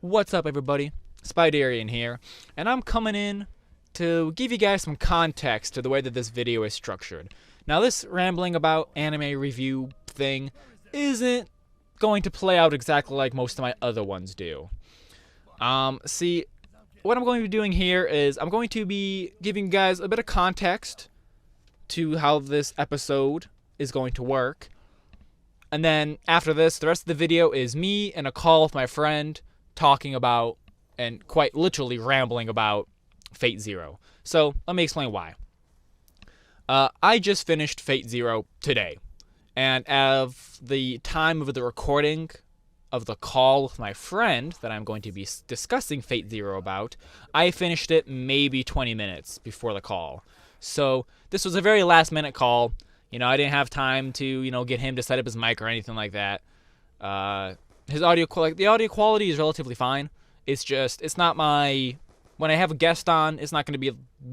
What's up, everybody? Spiderian here, and I'm coming in to give you guys some context to the way that this video is structured. Now, this rambling about anime review thing isn't going to play out exactly like most of my other ones do. See, what I'm going to be doing here is I'm going to be giving you guys a bit of context to how this episode is going to work. And then after this, the rest of the video is me and a call with my friend talking about, and quite literally rambling about, Fate Zero. So, let me explain why. I just finished Fate Zero today. And of the time of the recording of the call with my friend that I'm going to be discussing Fate Zero about, I finished it maybe 20 minutes before the call. So, this was a very last minute call. I didn't have time to, get him to set up his mic or anything like that. The audio quality is relatively fine. It's not my, when I have a guest on, it's not going to be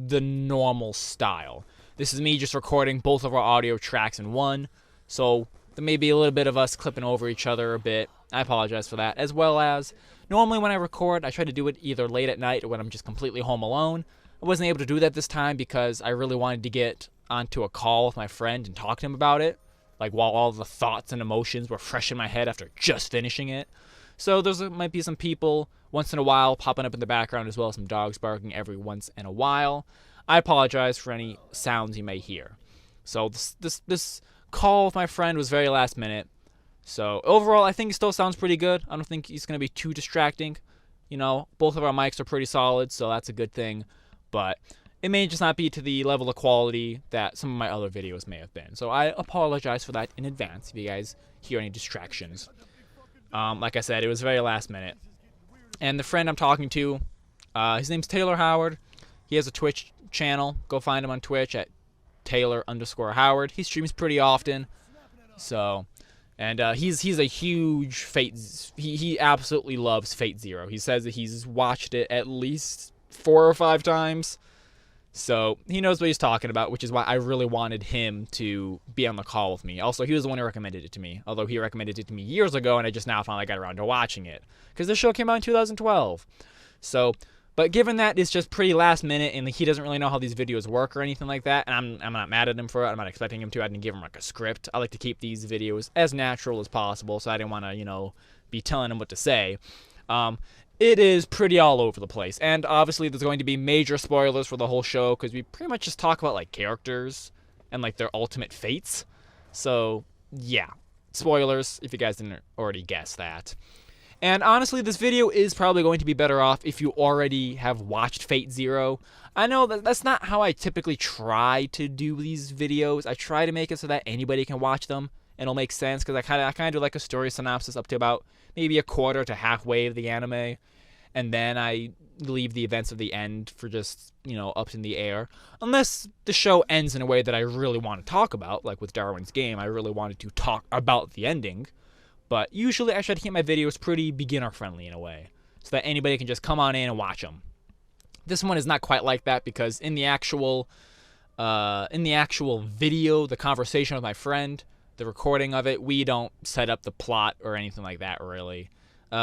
the normal style. This is me just recording both of our audio tracks in one, so there may be a little bit of us clipping over each other a bit. I apologize for that. As well as, normally when I record, I try to do it either late at night or when I'm just completely home alone. I wasn't able to do that this time because I really wanted to get onto a call with my friend and talk to him about it, like while all the thoughts and emotions were fresh in my head after just finishing it. So might be some people once in a while popping up in the background, as well as some dogs barking every once in a while. I apologize for any sounds you may hear. So this call with my friend was very last minute. So overall, I think it still sounds pretty good. I don't think it's going to be too distracting. Both of our mics are pretty solid, so that's a good thing. But it may just not be to the level of quality that some of my other videos may have been. So I apologize for that in advance if you guys hear any distractions. Like I said, it was very last minute. And the friend I'm talking to, his name's Taylor Howard. He has a Twitch channel. Go find him on Twitch at Taylor_Howard. He streams pretty often. So, and he's a huge Fate. He absolutely loves Fate Zero. He says that he's watched it at least 4 or 5 times. So he knows what he's talking about, which is why I really wanted him to be on the call with me. Also, he was the one who recommended it to me, although he recommended it to me years ago, and I just now finally got around to watching it, because the show came out in 2012. So, but given that it's just pretty last minute, and he doesn't really know how these videos work or anything like that, and I'm not mad at him for it. I'm not expecting him to. I didn't give him like a script. I like to keep these videos as natural as possible, so I didn't want to, be telling him what to say. It is pretty all over the place, and obviously there's going to be major spoilers for the whole show, because we pretty much just talk about, like, characters and, like, their ultimate fates. So, yeah, spoilers, if you guys didn't already guess that. And honestly, this video is probably going to be better off if you already have watched Fate Zero. I know that's not how I typically try to do these videos. I try to make it so that anybody can watch them, and it'll make sense, because I kind of do like a story synopsis up to about maybe a quarter to halfway of the anime, and then I leave the events of the end for just, up in the air. Unless the show ends in a way that I really want to talk about, like with Darwin's Game, I really wanted to talk about the ending. But usually I try to keep my videos pretty beginner-friendly in a way, so that anybody can just come on in and watch them. This one is not quite like that, because in the actual video, the conversation with my friend, the recording of it, we don't set up the plot or anything like that, really.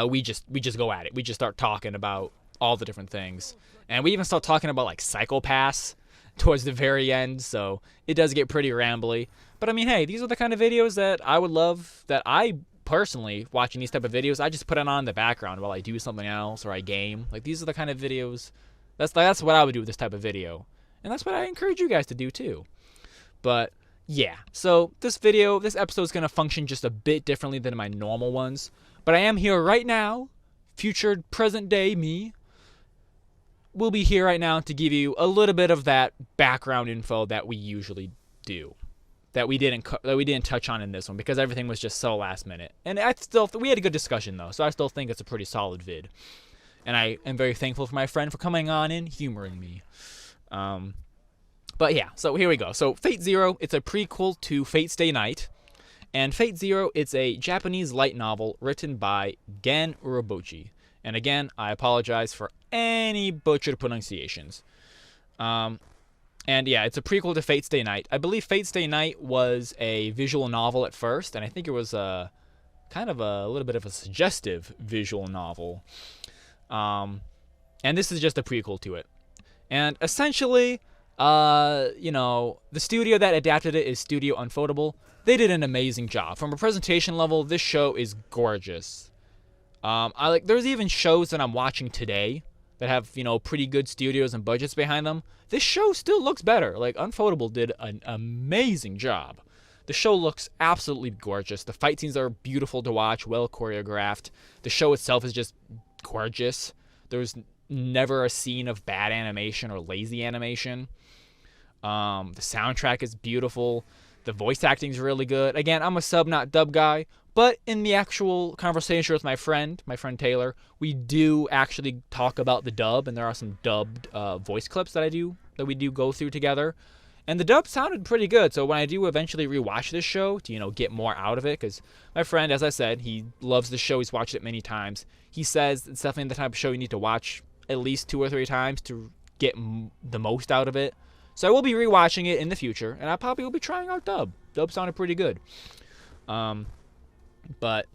We just go at it. We just start talking about all the different things. And we even start talking about, like, psychopaths towards the very end, so it does get pretty rambly. But, I mean, hey, these are the kind of videos that I would love, that I personally, watching these type of videos, I just put it on in the background while I do something else or I game. Like, these are the kind of videos, that's what I would do with this type of video. And that's what I encourage you guys to do, too. But yeah, so this episode is going to function just a bit differently than my normal ones. But I am here right now, future, present day me, will be here right now to give you a little bit of that background info that we usually do, that we didn't touch on in this one, because everything was just so last minute. And we had a good discussion though, so I still think it's a pretty solid vid. And I am very thankful for my friend for coming on and humoring me. But yeah, so here we go. So Fate Zero, it's a prequel to Fate Stay Night. And Fate Zero, it's a Japanese light novel written by Gen Urobuchi. And again, I apologize for any butchered pronunciations. And yeah, it's a prequel to Fate Stay Night. I believe Fate Stay Night was a visual novel at first, and I think it was kind of a little bit of a suggestive visual novel. And this is just a prequel to it. And essentially, the studio that adapted it is Studio Unfoldable. They did an amazing job. From a presentation level, this show is gorgeous. There's even shows that I'm watching today that have, pretty good studios and budgets behind them. This show still looks better. Like, Unfoldable did an amazing job. The show looks absolutely gorgeous. The fight scenes are beautiful to watch, well choreographed. The show itself is just gorgeous. There's never a scene of bad animation or lazy animation. The soundtrack is beautiful. The voice acting is really good. Again, I'm a sub, not dub guy, but in the actual conversation with my friend Taylor, we do actually talk about the dub, and there are some dubbed voice clips that we do go through together. And the dub sounded pretty good, so when I do eventually rewatch this show to, get more out of it, because my friend, as I said, he loves the show, he's watched it many times. He says it's definitely the type of show you need to watch at least 2 or 3 times to get the most out of it. So I will be rewatching it in the future, and I probably will be trying out dub. Dub sounded pretty good. But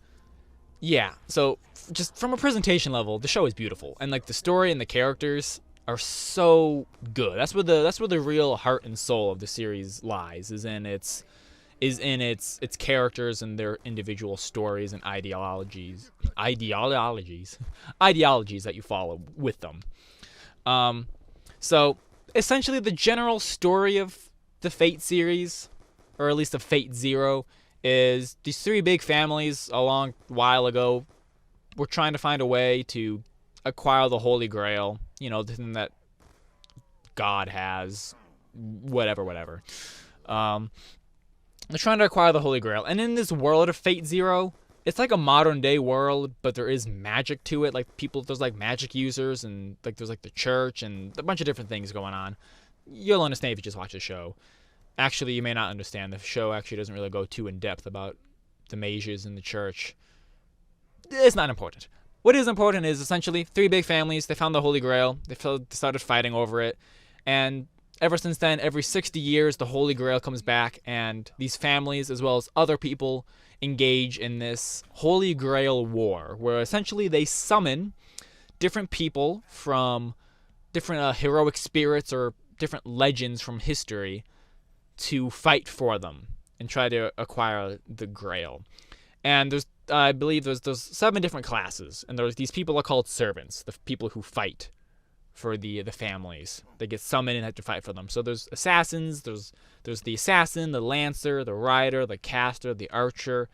yeah, so just from a presentation level, the show is beautiful, and the story and the characters are so good. That's where the real heart and soul of the series lies, is in its characters and their individual stories and ideologies that you follow with them. So essentially the general story of the Fate series, or at least of Fate Zero, is these 3 big families a long while ago were trying to find a way to acquire the Holy Grail, the thing that God has, whatever. They're trying to acquire the Holy Grail, and in this world of Fate Zero, it's like a modern day world, but there is magic to it. There's magic users, and there's the church and a bunch of different things going on. You'll understand if you just watch the show. Actually, you may not understand. The show actually doesn't really go too in depth about the mages and the church. It's not important. What is important is essentially 3 big families. They found the Holy Grail. They started fighting over it. And ever since then, every 60 years, the Holy Grail comes back. And these families, as well as other people, engage in this Holy Grail war, where essentially they summon different people from different heroic spirits or different legends from history to fight for them and try to acquire the Grail. And I believe there's 7 different classes, and these people are called servants, the people who fight for the families. They get summoned and have to fight for them. So there's assassins, there's the assassin, the lancer, the rider, the caster, the archer,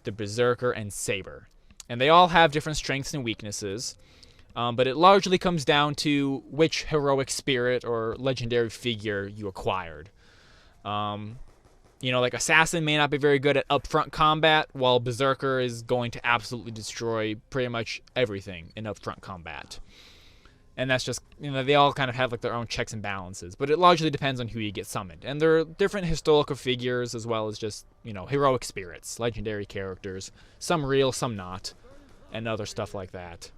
the berserker, and saber. And they all have different strengths and weaknesses, but it largely comes down to which heroic spirit or legendary figure you acquired. Assassin may not be very good at upfront combat, while Berserker is going to absolutely destroy pretty much everything in upfront combat. And that's just, they all kind of have their own checks and balances, but it largely depends on who you get summoned. And there are different historical figures as well as just, heroic spirits, legendary characters, some real, some not, and other stuff like that.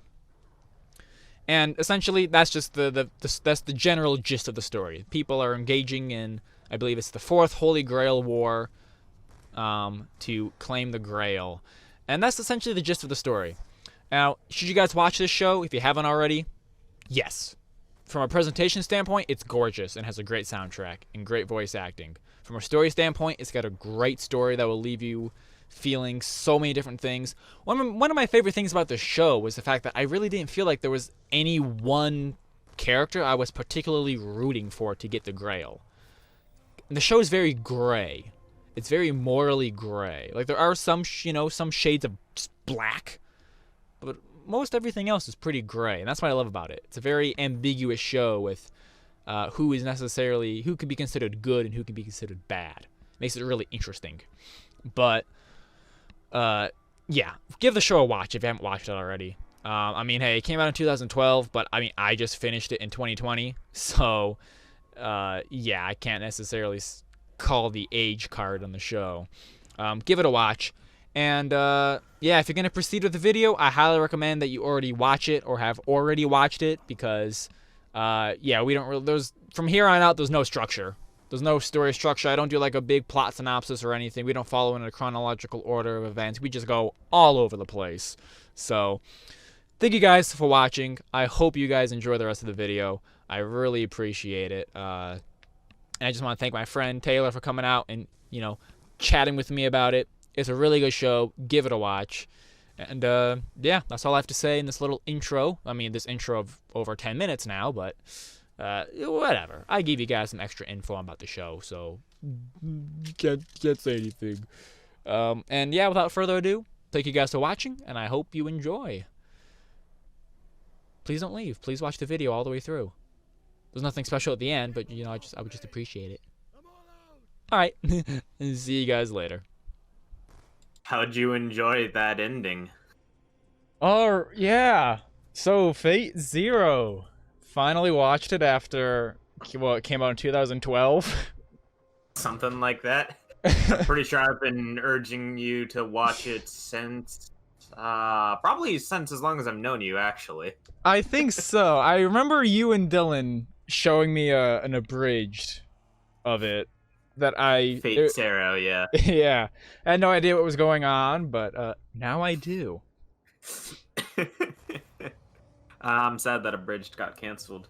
And essentially, that's just that's the general gist of the story. People are engaging in, I believe it's the 4th Holy Grail War, to claim the Grail. And that's essentially the gist of the story. Now, should you guys watch this show if you haven't already? Yes. From a presentation standpoint, it's gorgeous and has a great soundtrack and great voice acting. From a story standpoint, it's got a great story that will leave you feeling so many different things. One of my favorite things about the show was the fact that I really didn't feel like there was any one character I was particularly rooting for to get the Grail. And the show is very gray. It's very morally gray. There are some shades of just black, but most everything else is pretty gray, and that's what I love about it. It's a very ambiguous show with who could be considered good and who can be considered bad. Makes it really interesting. But yeah, give the show a watch if you haven't watched it already. Hey, it came out in 2012, but I just finished it in 2020, so yeah, I can't necessarily call the age card on the show. Give it a watch. And yeah, if you're going to proceed with the video, I highly recommend that you already watch it or have already watched it, because yeah, from here on out, there's no structure. There's no story structure. I don't do a big plot synopsis or anything. We don't follow in a chronological order of events. We just go all over the place. So thank you guys for watching. I hope you guys enjoy the rest of the video. I really appreciate it. And I just want to thank my friend Taylor for coming out and, chatting with me about it. It's a really good show. Give it a watch. And yeah, that's all I have to say in this little intro. I mean, this intro of over 10 minutes now, but whatever. I gave you guys some extra info about the show, so can't say anything. And yeah, without further ado, thank you guys for watching, and I hope you enjoy. Please don't leave. Please watch the video all the way through. There's nothing special at the end, but I would just appreciate it. All right, see you guys later. How'd you enjoy that ending? Oh, yeah. So, Fate Zero. Finally watched it after, it came out in 2012? Something like that? I'm pretty sure I've been urging you to watch it since, probably since as long as I've known you, actually. I think so. I remember you and Dylan showing me an abridged of it. Fate Zero, yeah. Yeah. I had no idea what was going on, but now I do. I'm sad that Abridged got canceled.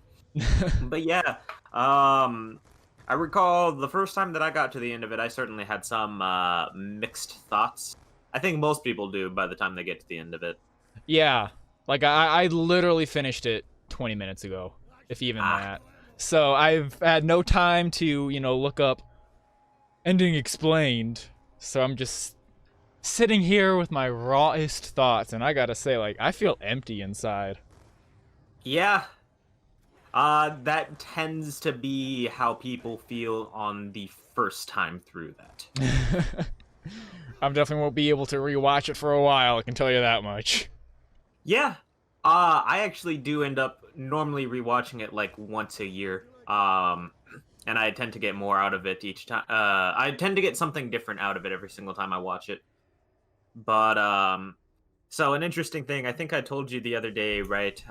But yeah, I recall the first time that I got to the end of it, I certainly had some mixed thoughts. I think most people do by the time they get to the end of it. Yeah. Like, I literally finished it 20 minutes ago, if even that. So I've had no time to, look up ending explained, so I'm just sitting here with my rawest thoughts, and I gotta say, like, I feel empty inside. Yeah. That tends to be how people feel on the first time through that. I definitely won't be able to rewatch it for a while, I can tell you that much. Yeah. I actually do end up normally rewatching it like once a year. And I tend to get more out of it each time. I tend to get something different out of it every single time I watch it. But, so an interesting thing, I think I told you the other day, right?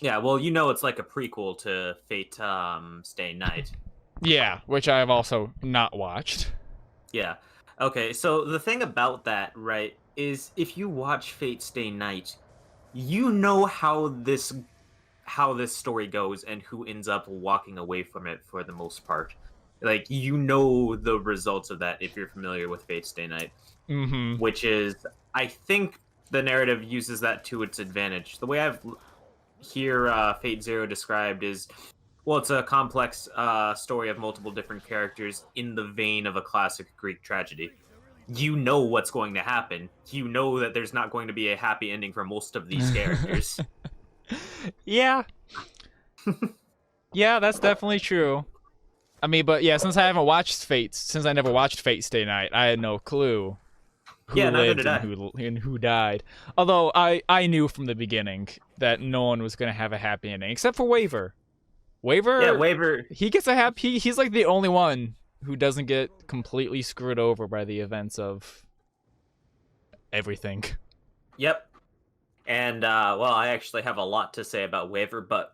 Yeah, well, it's like a prequel to Fate, Stay Night. Yeah, which I've also not watched. Yeah. Okay, so the thing about that, right, is if you watch Fate Stay Night, you know how this story goes and who ends up walking away from it for the most part. Like, the results of that if you're familiar with Fate Stay Night. Mm-hmm. Which is, I think the narrative uses that to its advantage. The way I've hear Fate Zero described is, well, it's a complex story of multiple different characters in the vein of a classic Greek tragedy. You know what's going to happen. You know that there's not going to be a happy ending for most of these characters. Yeah. Yeah, that's definitely true. I mean, but yeah, since I never watched Fate Stay Night, I had no clue who lived and who died. Although I knew from the beginning that no one was gonna have a happy ending except for Waver. Waver. He gets a happy. He's like the only one who doesn't get completely screwed over by the events of everything. Yep. And, well, I actually have a lot to say about Waver, but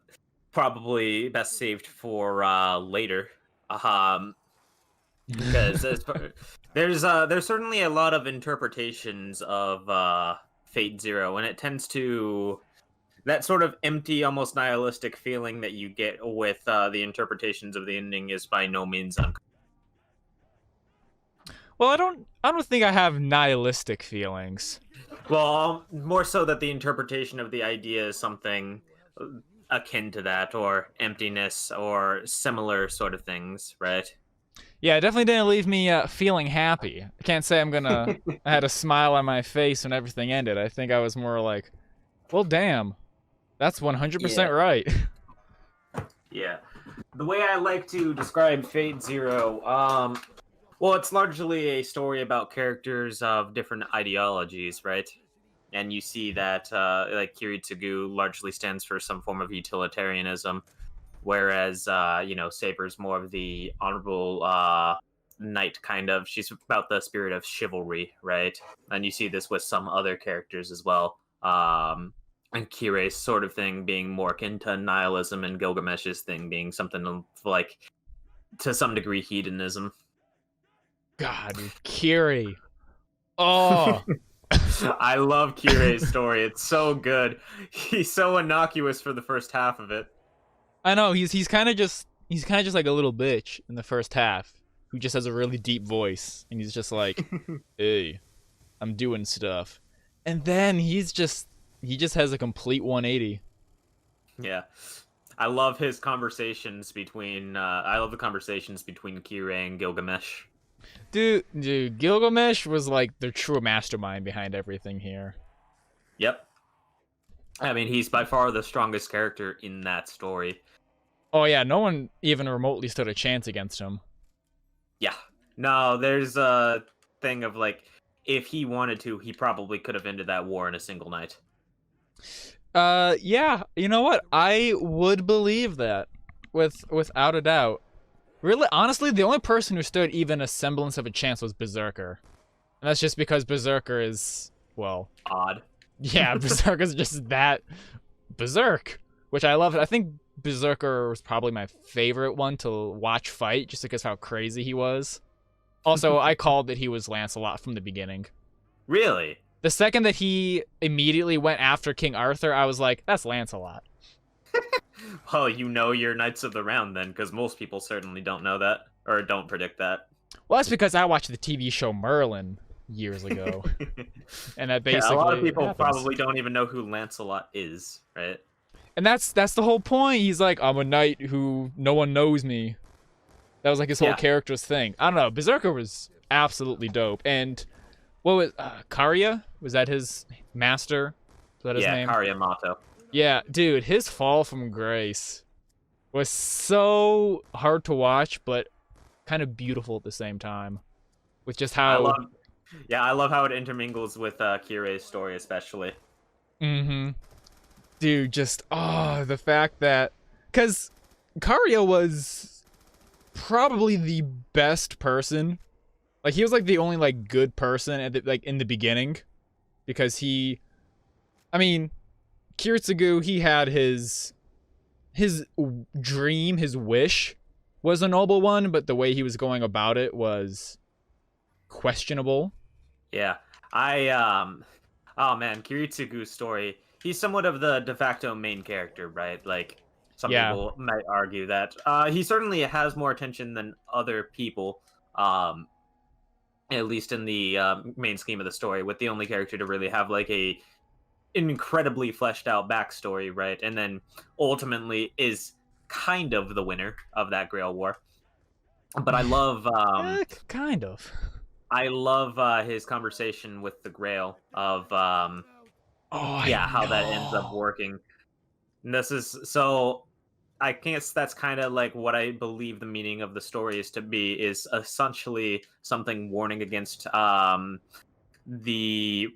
probably best saved for later. Because there's certainly a lot of interpretations of Fate Zero, and it tends to that sort of empty, almost nihilistic feeling that you get with the interpretations of the ending is by no means uncommon. Well, I don't think I have nihilistic feelings. Well, more so that the interpretation of the idea is something akin to that, or emptiness, or similar sort of things, right? Yeah, it definitely didn't leave me feeling happy. I can't say I had a smile on my face when everything ended. I think I was more like, well, damn, that's 100% right. Yeah. The way I like to describe Fate Zero, well, it's largely a story about characters of different ideologies, right? And you see that, like, Kiritsugu largely stands for some form of utilitarianism, whereas, Saber's more of the honorable knight, kind of. She's about the spirit of chivalry, right? And you see this with some other characters as well. And Kirei's sort of thing being more akin to nihilism, and Gilgamesh's thing being something like, to some degree, hedonism. God, Kiri. Oh. I love Kirei's story. It's so good. He's so innocuous for the first half of it. I know he's kind of just like a little bitch in the first half who just has a really deep voice, and he's just like, "Hey, I'm doing stuff," and then he just has a complete 180. Yeah. I love his conversations between I love the conversations between Kirei and Gilgamesh. Dude, Gilgamesh was like the true mastermind behind everything here. Yep. I mean, he's by far the strongest character in that story. Oh yeah, no one even remotely stood a chance against him. Yeah. No, there's a thing of like, if he wanted to, he probably could have ended that war in a single night. Yeah, you know what? I would believe that without a doubt. Really, honestly, the only person who stood even a semblance of a chance was Berserker. And that's just because Berserker is, well, Odd. yeah, Berserker's just that berserk, which I love. I think Berserker was probably my favorite one to watch fight, just because how crazy he was. Also, I called that he was Lancelot from the beginning. Really? The second that he immediately went after King Arthur, I was like, that's Lancelot. Well, you know your Knights of the Round then, because most people certainly don't know that, or don't predict that. Well, that's because I watched the TV show Merlin years ago. And that basically a lot of people happens. probably don't even know who Lancelot is, right? And that's the whole point. He's like, I'm a knight who no one knows me. That was like his whole character's thing. I don't know. Berserker was absolutely dope. And what was Karya? Was that his master? Was that his name? Yeah, Karya Mato. Yeah, dude, his fall from grace was so hard to watch, but kind of beautiful at the same time. With just how I love how it intermingles with Kirei's story, especially. Mm-hmm. Dude, just the fact that because Karya was probably the best person. Like he was like the only like good person at the, in the beginning, because I mean, Kiritsugu, he had his dream, his wish was a noble one, but the way he was going about it was questionable. Yeah. Oh man, Kiritsugu's story, he's somewhat of the de facto main character, right? Like, some people might argue that. He certainly has more attention than other people, at least in the main scheme of the story, with the only character to really have like a incredibly fleshed out backstory, right? And then ultimately is kind of the winner of that Grail War. But I love kind of. I love his conversation with the Grail of how that ends up working. And this is so I guess that's kind of like what I believe the meaning of the story is to be, is essentially something warning against the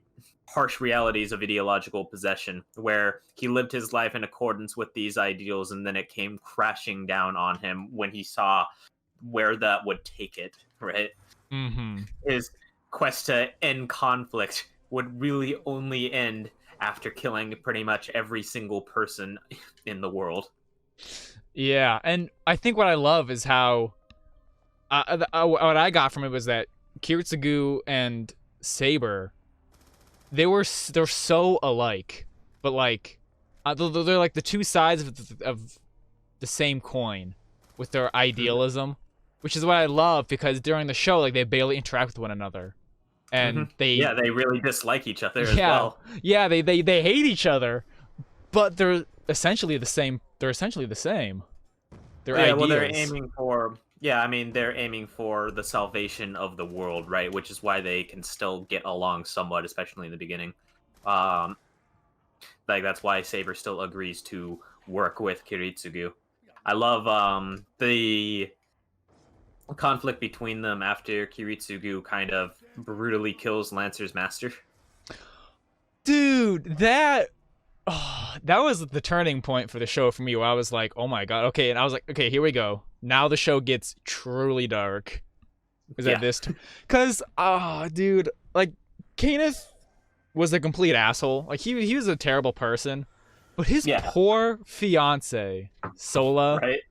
harsh realities of ideological possession, where he lived his life in accordance with these ideals, and then it came crashing down on him when he saw where that would take it, right? Mm-hmm. His quest to end conflict would really only end after killing pretty much every single person in the world. Yeah, and I think what I love is how what I got from it was that Kiritsugu and Saber, they're so alike, but like they're like the two sides of the same coin with their idealism, which is what I love, because during the show, like, they barely interact with one another, and they really dislike each other as well. Yeah, they hate each other, but they're essentially the same. They're essentially the same. Their ideals. Well, they're aiming for they're aiming for the salvation of the world, right? Which is why they can still get along somewhat, especially in the beginning. Like, that's why Saber still agrees to work with Kiritsugu. I love the conflict between them after Kiritsugu kind of brutally kills Lancer's master. Dude, that was the turning point for the show for me, where I was like, oh my god, okay, and I was like, okay, here we go. Now the show gets truly dark. Is that this? Because, dude, like, Kenneth was a complete asshole. Like, he was a terrible person, but his poor fiance, Sola, right?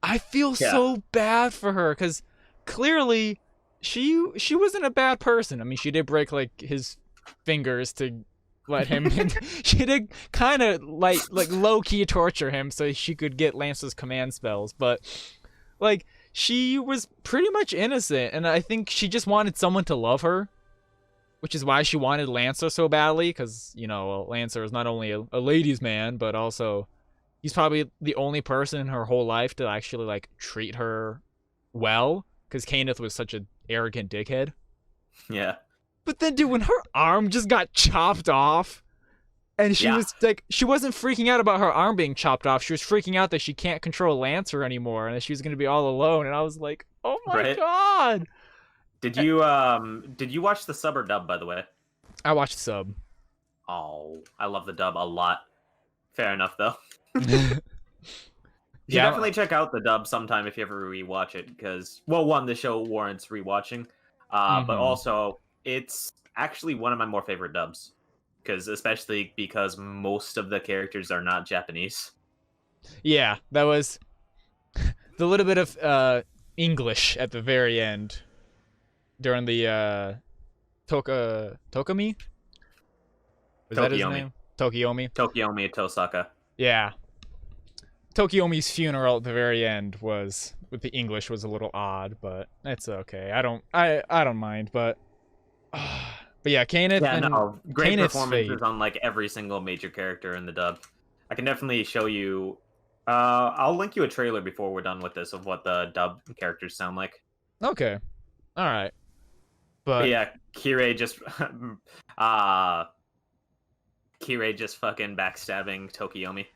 I feel so bad for her, because clearly she wasn't a bad person. I mean, she did break like his fingers to let him in. She did kind of like low-key torture him so she could get Lancer's command spells, but like she was pretty much innocent, and I think she just wanted someone to love her, which is why she wanted Lancer so badly, because, you know, Lancer is not only a ladies' man, but also he's probably the only person in her whole life to actually, like, treat her well, because Kenneth was such an arrogant dickhead. Yeah. But then, dude, when her arm just got chopped off, and she was, like, she wasn't freaking out about her arm being chopped off, she was freaking out that she can't control Lancer anymore, and that she was going to be all alone, and I was like, oh my god! Did you watch the sub or dub, by the way? I watched sub. Oh, I love the dub a lot. Fair enough, though. You Yeah, definitely check out the dub sometime if you ever rewatch it, because, well, one, the show warrants rewatching, but also it's actually one of my more favorite dubs, especially because most of the characters are not Japanese. Yeah, that was the little bit of English at the very end during the Tokami? Was that his name? Tokiomi. Tokiomi Tosaka. Yeah. Tokiomi's funeral at the very end was, with the English, was a little odd, but it's okay. I don't mind, but yeah, Kenneth. Yeah, and no, great Kenneth's performances fate. on like every single major character in the dub. I can definitely show you. I'll link you a trailer before we're done with this of what the dub characters sound like. Okay. All right. But yeah, Kirei just fucking backstabbing Tokiomi.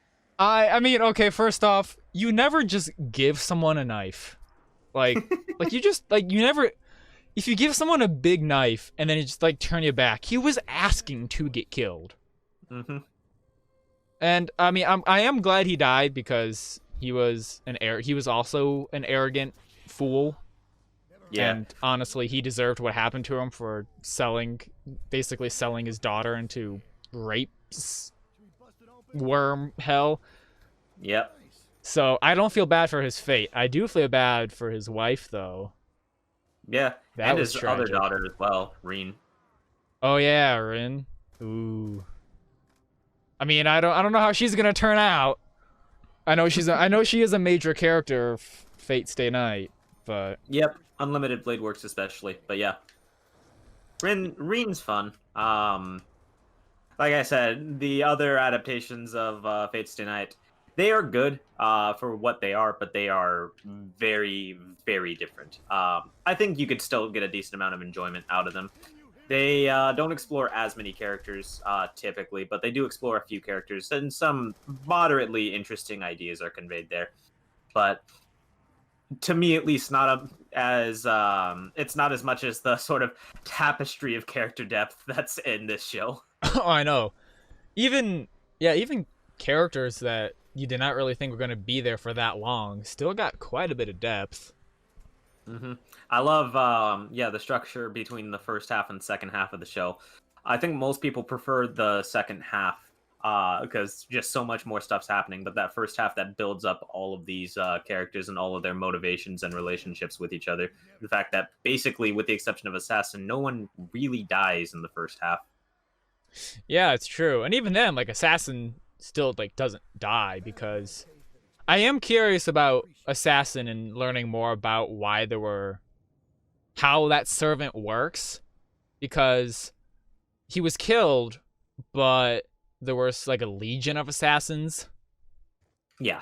I mean, okay, first off, you never just give someone a knife. Like you just, like, you never, if you give someone a big knife and then you just, like, turn your back, he was asking to get killed. Mm-hmm. And, I mean, I am glad he died, because he was also an arrogant fool. Yeah. And honestly, he deserved what happened to him for basically selling his daughter into rape worm hell. Yep. So I don't feel bad for his fate. I do feel bad for his wife, though. Yeah, that and was his tragic. other daughter as well, Reen. Oh yeah, Rin. Ooh. I mean, I don't know how she's gonna turn out. I know she is a major character of Fate Stay Night, but Yep, Unlimited Blade Works especially, but yeah. Reen's fun. Like I said, the other adaptations of Fate Stay Night, they are good for what they are, but they are very, very different. I think you could still get a decent amount of enjoyment out of them. They don't explore as many characters typically, but they do explore a few characters, and some moderately interesting ideas are conveyed there. But to me, at least, it's not as much as the sort of tapestry of character depth that's in this show. oh, I know. Even characters that you did not really think were going to be there for that long still got quite a bit of depth. Mm-hmm. I love, the structure between the first half and second half of the show. I think most people prefer the second half because just so much more stuff's happening. But that first half that builds up all of these characters and all of their motivations and relationships with each other. The fact that basically, with the exception of Assassin, no one really dies in the first half. Yeah, it's true. And even then, like, Assassin still, like, doesn't die, because I am curious about Assassin and learning more about how that servant works, because he was killed, but there was, like, a legion of assassins. Yeah.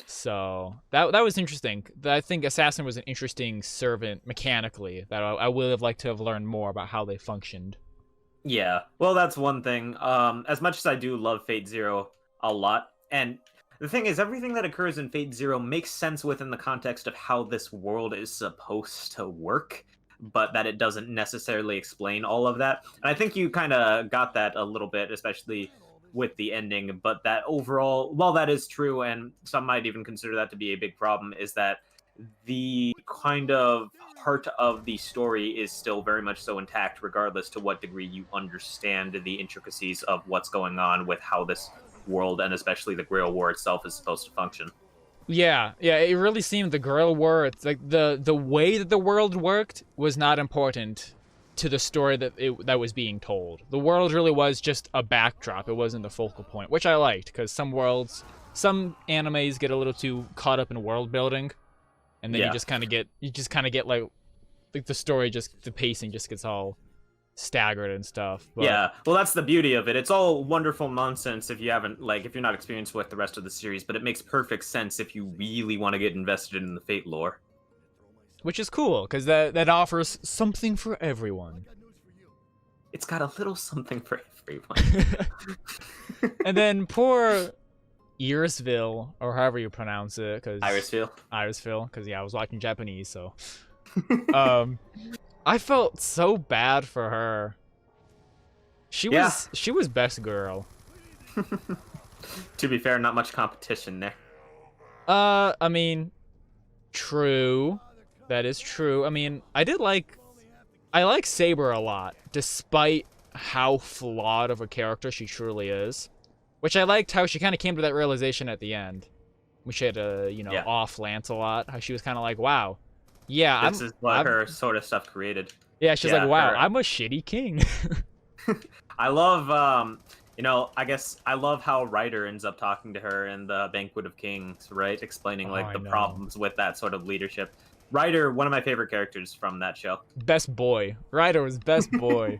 So that was interesting. I think Assassin was an interesting servant mechanically that I would have liked to have learned more about how they functioned. Yeah, well, that's one thing. As much as I do love Fate Zero a lot, and the thing is, everything that occurs in Fate Zero makes sense within the context of how this world is supposed to work, but that it doesn't necessarily explain all of that. And I think you kind of got that a little bit, especially with the ending, but that overall, while that is true, and some might even consider that to be a big problem, is that the kind of heart of the story is still very much so intact, regardless to what degree you understand the intricacies of what's going on with how this world, and especially the Grail War itself, is supposed to function. Yeah, it really seemed the Grail War, it's like the way that the world worked was not important. to the story that was being told. The world really was just a backdrop. It wasn't the focal point, which I liked, because some animes get a little too caught up in world building, and then Yeah. you just kind of get like the story, just the pacing just gets all staggered and stuff. But Yeah, well, that's the beauty of it. It's all wonderful nonsense if you haven't, like, if you're not experienced with the rest of the series, but it makes perfect sense if you really want to get invested in the Fate lore. which is cool, because that offers something for everyone. It's got a little something for everyone. And then poor Irisville, or however you pronounce it, because Irisville. because yeah, I was watching Japanese, so I felt so bad for her. She was best girl. To be fair, not much competition there. I mean, true. That is true. I mean, I like Saber a lot, despite how flawed of a character she truly is. Which I liked how she kind of came to that realization at the end. When she had to, off Lancelot. How she was kind of like, wow. Yeah, This is what her sort of stuff created. Yeah, she's like, wow, I'm a shitty king. I love, I guess I love how Ryder ends up talking to her in the Banquet of Kings, right? Explaining, like, the problems with that sort of leadership. Ryder, one of my favorite characters from that show. Best boy. Ryder was best boy.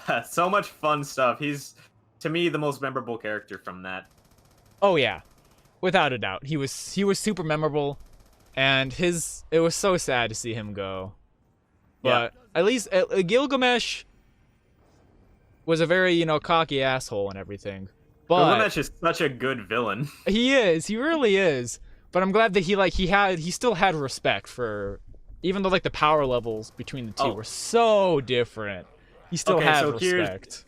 Yeah, so much fun stuff. He's, to me, the most memorable character from that. Oh, yeah. Without a doubt. He was super memorable, and it was so sad to see him go. But at least Gilgamesh was a very, cocky asshole and everything. But Gilgamesh is such a good villain. He is. He really is. But I'm glad that he still had respect for, even though like the power levels between the two were so different. He still had respect.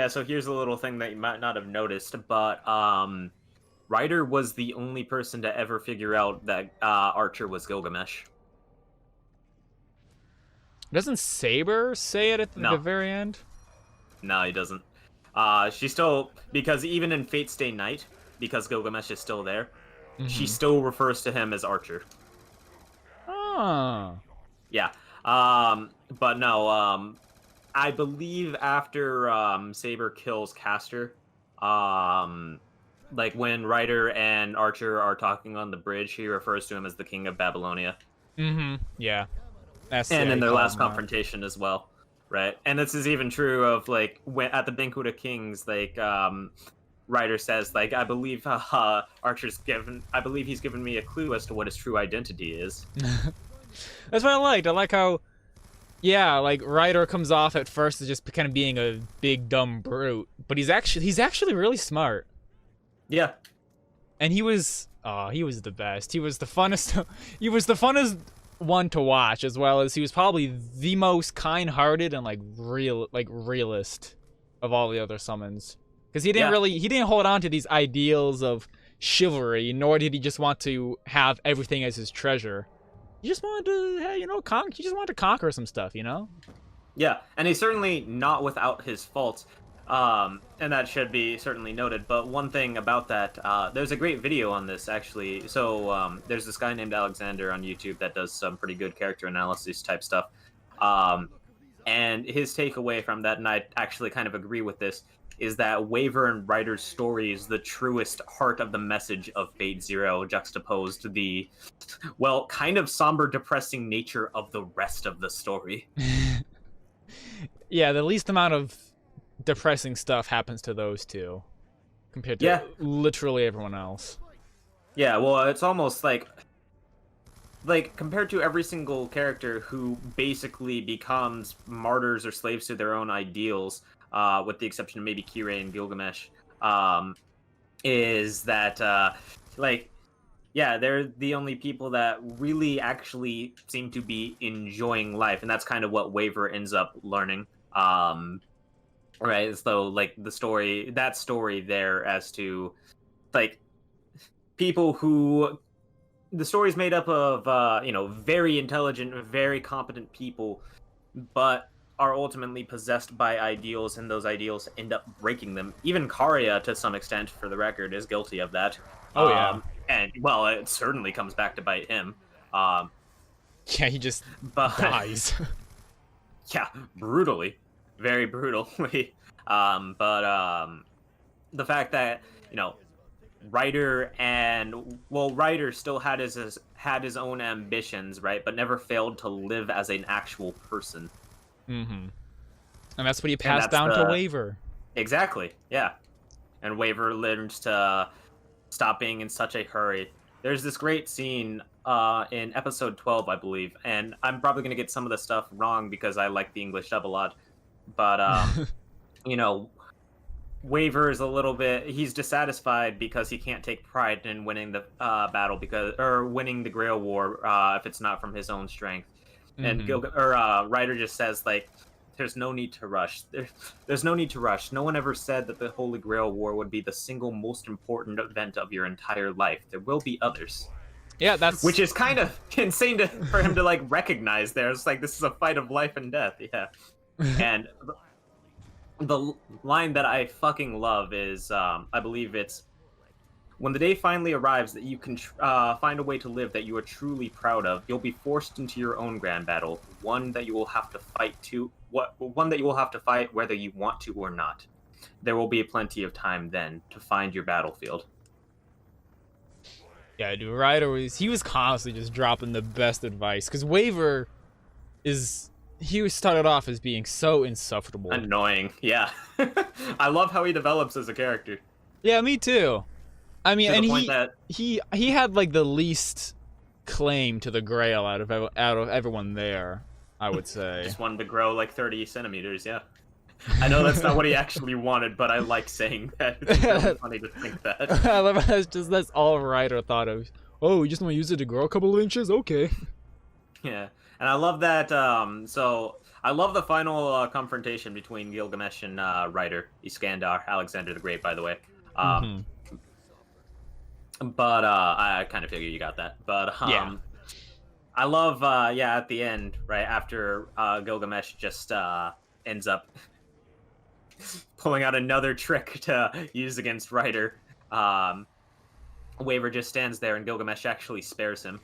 So here's a little thing that you might not have noticed, but Ryder was the only person to ever figure out that Archer was Gilgamesh. Doesn't Saber say it at the very end? No, he doesn't. She still, because even in Fate Stay Night, because Gilgamesh is still there, she still refers to him as Archer. Oh. Yeah. But no, I believe after Saber kills Castor, like when Ryder and Archer are talking on the bridge, he refers to him as the King of Babylonia. Yeah. And in their last confrontation as well, right? And this is even true of like when at the Banquet of Kings, like Ryder says, like, I believe he's given me a clue as to what his true identity is. That's what I liked. I like how, like Ryder comes off at first as just kind of being a big dumb brute, but he's actually really smart. Yeah. And he was the best. He was the funnest. He was the funnest one to watch, as well as he was probably the most kind-hearted and realist of all the other summons. Because he didn't hold on to these ideals of chivalry, nor did he just want to have everything as his treasure. He just wanted to, he just wanted to conquer some stuff, Yeah, and he's certainly not without his faults. And that should be certainly noted. But one thing about that, there's a great video on this, actually. So there's this guy named Alexander on YouTube that does some pretty good character analysis type stuff. And his takeaway from that, and I actually kind of agree with this, is that Waver and Ryder's story is the truest heart of the message of Fate Zero, juxtaposed to the, well, kind of somber, depressing nature of the rest of the story. Yeah, the least amount of depressing stuff happens to those two compared to literally everyone else. Yeah, well, it's almost like compared to every single character who basically becomes martyrs or slaves to their own ideals, with the exception of maybe Kirei and Gilgamesh, is that they're the only people that really actually seem to be enjoying life, and that's kind of what Waver ends up learning. Right, so like that story there as to like people who the story's made up of very intelligent, very competent people, but are ultimately possessed by ideals, and those ideals end up breaking them. Even Karya, to some extent, for the record, is guilty of that. Oh yeah, and well, it certainly comes back to bite him. He just dies. Yeah, brutally, very brutally. But the fact that Ryder still had his own ambitions, right? But never failed to live as an actual person. Mm-hmm. And that's what he And passed that's down to the Waver. exactly, yeah. And Waver learns to stop being in such a hurry. There's this great scene in episode 12, I believe, and I'm probably gonna get some of the stuff wrong because I like the English dub a lot. But you know, Waver is a little bit. He's dissatisfied because he can't take pride in winning the battle or winning the Grail War if it's not from his own strength. And Ryder just says like, "There's no need to rush. There's no need to rush. No one ever said that the Holy Grail War would be the single most important event of your entire life. There will be others." Yeah, that's Which is kind of insane for him to like recognize. There, it's like this is a fight of life and death. Yeah, and the line that I fucking love is, I believe it's, "When the day finally arrives that you can find a way to live that you are truly proud of, you'll be forced into your own grand battle, one that you will have to fight whether you want to or not. There will be plenty of time then to find your battlefield." Yeah, dude, Ryder was constantly just dropping the best advice, because Waver he was started off as being so insufferable. Annoying, yeah. I love how he develops as a character. Yeah, me too. I mean, To the and point that he had like the least claim to the Grail out of everyone there, I would say. just wanted to grow like 30 centimeters, yeah. I know that's not what he actually wanted, but I like saying that. It's really funny to think that. I love how that's all Ryder thought of. Oh, we just want to use it to grow a couple of inches? Okay. Yeah, and I love that. So I love the final confrontation between Gilgamesh and Ryder, Iskandar, Alexander the Great, by the way. But I kind of figured you got that. But yeah. I love, at the end, right after Gilgamesh just ends up pulling out another trick to use against Ryder. Waver just stands there, and Gilgamesh actually spares him.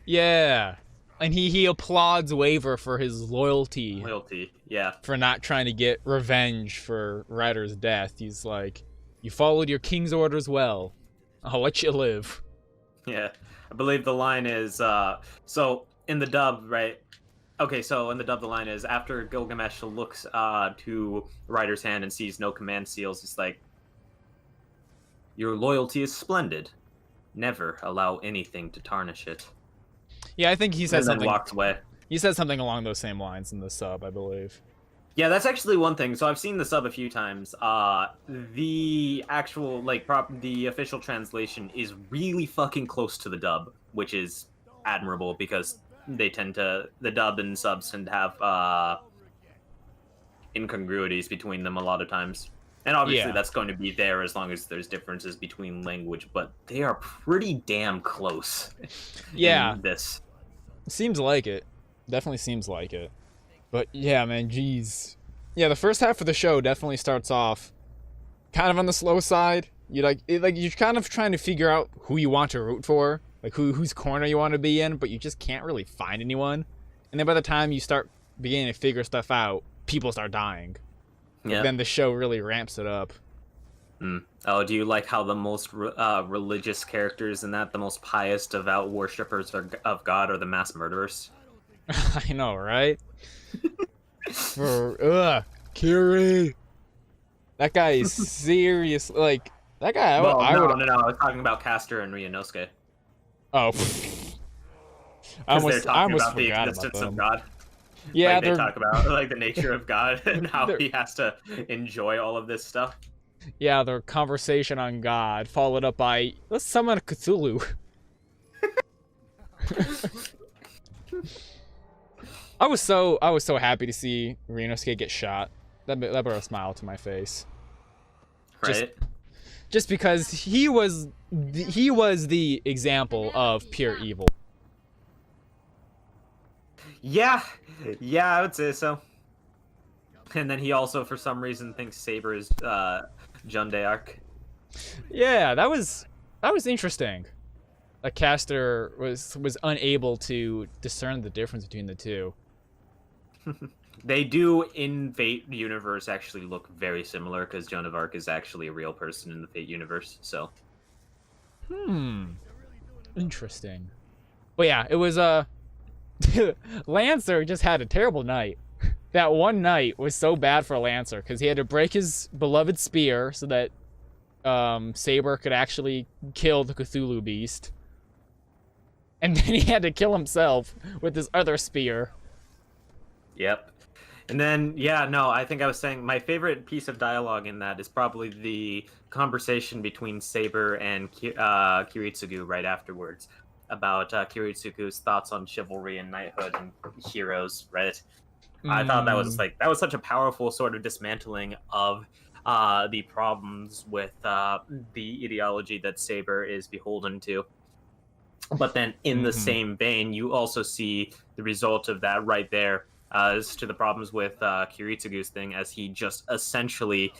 Yeah, and he applauds Waver for his loyalty. Yeah. For not trying to get revenge for Ryder's death. He's like, "You followed your king's orders well. I'll let you live." Yeah, I believe the line is, so in the dub, right? Okay, so in the dub, the line is, after Gilgamesh looks to Ryder's hand and sees no command seals, it's like, "Your loyalty is splendid. Never allow anything to tarnish it." Yeah, I think he said something. Walks away. He said something along those same lines in the sub, I believe. Yeah, that's actually one thing. So I've seen the sub a few times. The actual the official translation is really fucking close to the dub, which is admirable because the dub and subs tend to have incongruities between them a lot of times. And obviously that's going to be there as long as there's differences between language, but they are pretty damn close. Yeah. In this. Seems like it. Definitely seems like it. But yeah, man, jeez. Yeah, the first half of the show definitely starts off kind of on the slow side. You're kind of trying to figure out who you want to root for, like whose corner you want to be in, but you just can't really find anyone. And then by the time you start beginning to figure stuff out, people start dying. Yeah. Then the show really ramps it up. Oh, do you like how the most religious characters in that, the most pious, devout worshippers of God, are the mass murderers? I know, right? Kiri. That guy is serious. Like, that guy, No, I was talking about Castor and Ryunosuke. Oh. I They're talking about the forgot existence about of God. Yeah, they talk about the nature of God and how he has to enjoy all of this stuff. Yeah, their conversation on God, followed up by, "Let's summon a Cthulhu." I was so happy to see Ryunosuke get shot. That brought a smile to my face. Right. Just because he was the example of pure evil. Yeah, I would say so. And then he also, for some reason, thinks Saber is Junde Arc. Yeah, that was interesting. Like Castor was unable to discern the difference between the two. They do in Fate universe actually look very similar because Joan of Arc is actually a real person in the Fate universe. So Interesting. But yeah, it was Lancer just had a terrible night. That one night was so bad for Lancer because he had to break his beloved spear so that Saber could actually kill the Cthulhu beast. And then he had to kill himself with his other spear. yep. And then, yeah, no, I think I was saying my favorite piece of dialogue in that is probably the conversation between Saber and Kiritsugu right afterwards about Kiritsugu's thoughts on chivalry and knighthood and heroes, right? I thought that was such a powerful sort of dismantling of the problems with the ideology that Saber is beholden to. But then, in the same vein, you also see the result of that right there as to the problems with Kiritsugu's thing, as he just essentially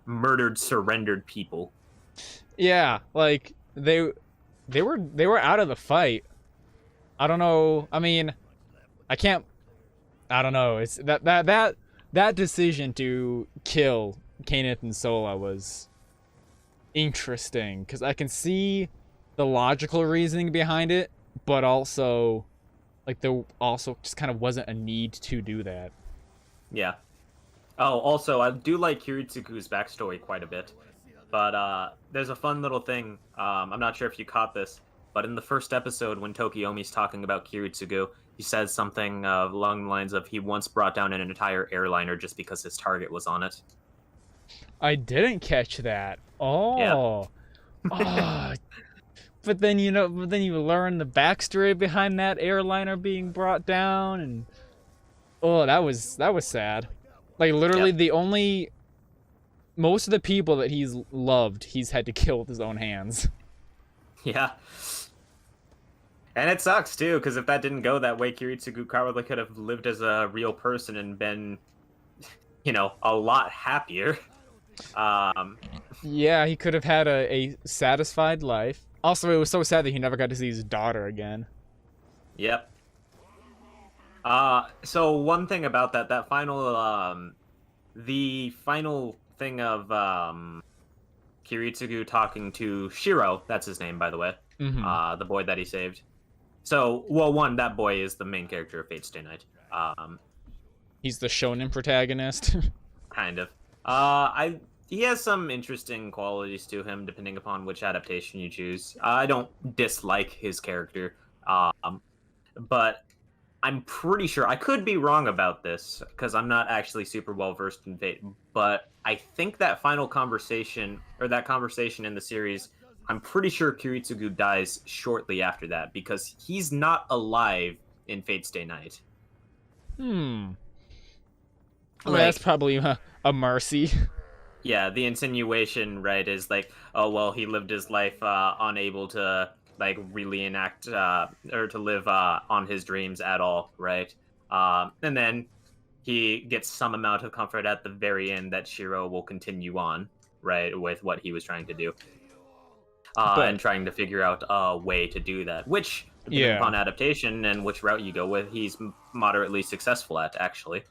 murdered, surrendered people. Yeah, like they were out of the fight. I don't know. I mean, I can't. I don't know. It's that decision to kill Kenneth and Sola was interesting because I can see the logical reasoning behind it, but also like there also just kind of wasn't a need to do that. Yeah. Oh, also, I do like Kiritsugu's backstory quite a bit. But there's a fun little thing. I'm not sure if you caught this, but in the first episode, when Tokiomi's talking about Kiritsugu, he says something along the lines of he once brought down an entire airliner just because his target was on it. I didn't catch that. Oh. Yeah. Oh. But then you learn the backstory behind that airliner being brought down, and that was sad. Like literally, most of the people that he's loved, he's had to kill with his own hands. Yeah. And it sucks too, because if that didn't go that way, Kiritsugu probably could have lived as a real person and been, a lot happier. Yeah, he could have had a satisfied life. Also, it was so sad that he never got to see his daughter again. Yep. So one thing about that final, the final thing of Kiritsugu talking to Shiro, that's his name, by the way, the boy that he saved. So, well, that boy is the main character of Fate Stay Night. He's the shonen protagonist. Kind of. He has some interesting qualities to him, depending upon which adaptation you choose. I don't dislike his character, but I'm pretty sure, I could be wrong about this, because I'm not actually super well versed in Fate, but I think that final conversation, or that conversation in the series, I'm pretty sure Kiritsugu dies shortly after that, because he's not alive in Fate Stay Night. Well, that's probably a mercy. Yeah, the insinuation, right, is like, oh, well, he lived his life unable to, like, really enact, or to live on his dreams at all, right? And then he gets some amount of comfort at the very end that Shiro will continue on, right, with what he was trying to do. And trying to figure out a way to do that, which, depending upon adaptation and which route you go with, he's moderately successful at, actually.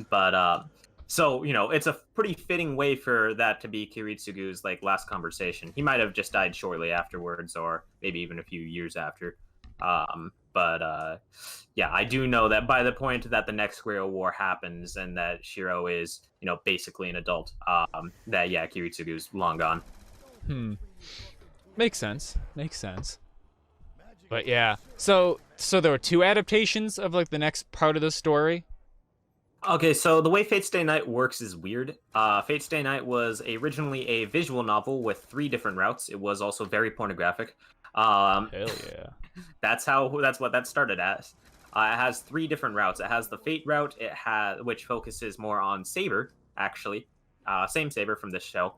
But, so, it's a pretty fitting way for that to be Kiritsugu's, like, last conversation. He might have just died shortly afterwards, or maybe even a few years after. Yeah, I do know that by the point that the next Square War happens and that Shiro is, basically an adult, Kiritsugu's long gone. Makes sense. But yeah, so there were two adaptations of, like, the next part of the story? Okay, so the way Fate Stay Night works is weird. Fate Stay Night was originally a visual novel with 3 different routes. It was also very pornographic. Hell yeah. That's what that started as. It has 3 different routes. It has the Fate route, which focuses more on Saber, actually. Same Saber from this show.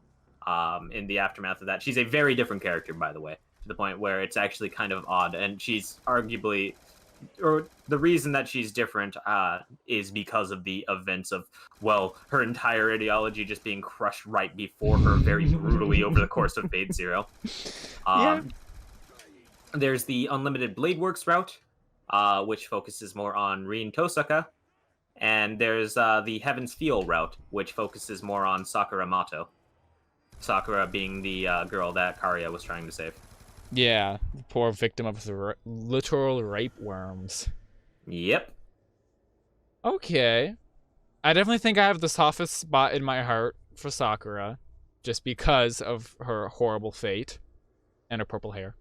In the aftermath of that. She's a very different character, by the way, to the point where it's actually kind of odd, and she's arguably, or the reason that she's different is because of the events of, well, her entire ideology just being crushed right before her very brutally over the course of Fate Zero. There's the Unlimited Blade Works route, which focuses more on Rin Tosaka, And there's the Heaven's Feel route, which focuses more on Sakura Mato. Sakura being the girl that Karia was trying to save. Yeah, poor victim of the literal rape worms. Yep. Okay. I definitely think I have the softest spot in my heart for Sakura, just because of her horrible fate and her purple hair.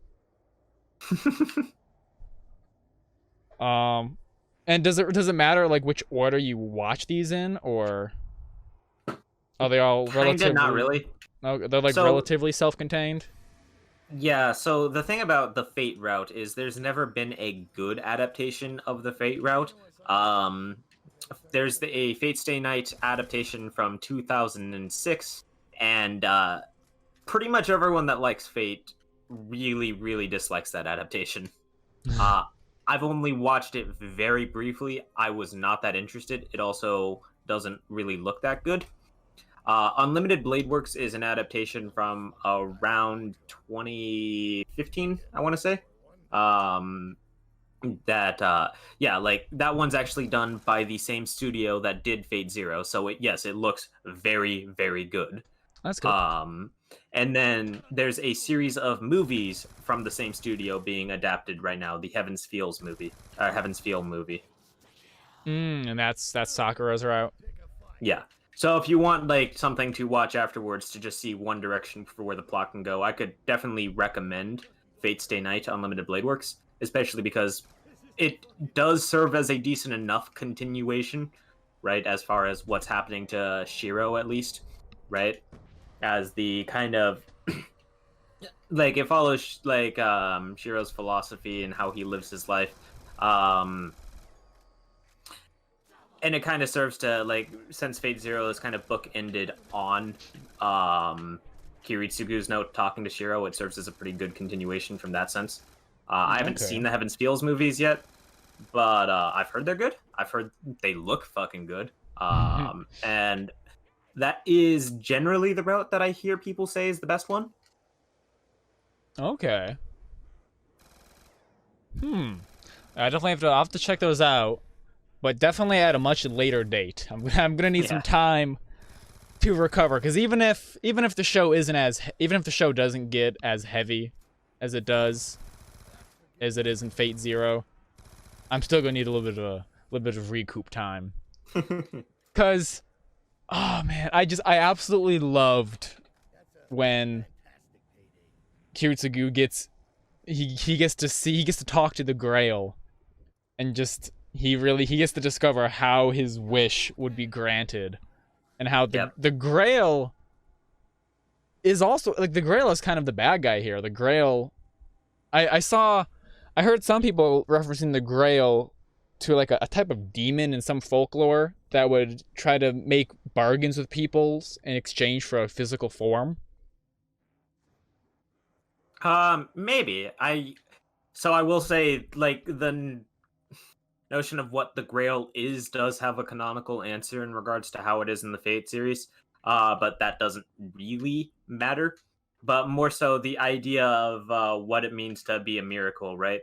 Um, and does it matter like which order you watch these in, or are they all Kinda, not relatively? really. Oh, they're like So relatively self-contained. yeah, so the thing about the Fate route is there's never been a good adaptation of the Fate route. Um, there's a Fate Stay Night adaptation from 2006, and pretty much everyone that likes Fate really, really dislikes that adaptation. Uh, I've only watched it very briefly. I was not that interested. It also doesn't really look that good. Unlimited Blade Works is an adaptation from around 2015, I want to say. Um, yeah, like that one's actually done by the same studio that did Fate Zero, so yes, it looks very, very good. That's good. Um, and then there's a series of movies from the same studio being adapted right now. The Heaven's Feel movie. And that's Sakura's route. Yeah. So if you want like something to watch afterwards to just see one direction for where the plot can go, I could definitely recommend Fate Stay Night Unlimited Blade Works, especially because it does serve as a decent enough continuation, right? As far as what's happening to Shiro, at least, right? As the kind of like it follows like Shiro's philosophy and how he lives his life. And it kind of serves to like, since Fate Zero is kind of book ended on Kiritsugu's note talking to Shiro, it serves as a pretty good continuation from that sense. I haven't seen the Heaven's Feels movies yet, but I've heard they're good. I've heard they look fucking good. And that is generally the route that I hear people say is the best one. Okay. I definitely I'll have to check those out, but definitely at a much later date. I'm gonna need some time to recover, because even if the show doesn't get as heavy as it is in Fate Zero, I'm still gonna need a little bit of recoup time. Cause, oh man, I absolutely loved when Kiritsugu gets to talk to the Grail, and just he gets to discover how his wish would be granted, and how the Grail is also like, the Grail is kind of the bad guy here. The Grail, I heard some people referencing the Grail to like a type of demon in some folklore that would try to make bargains with people in exchange for a physical form. Maybe. So I will say, like, the notion of what the Grail is does have a canonical answer in regards to how it is in the Fate series, but that doesn't really matter. But more so the idea of what it means to be a miracle, right?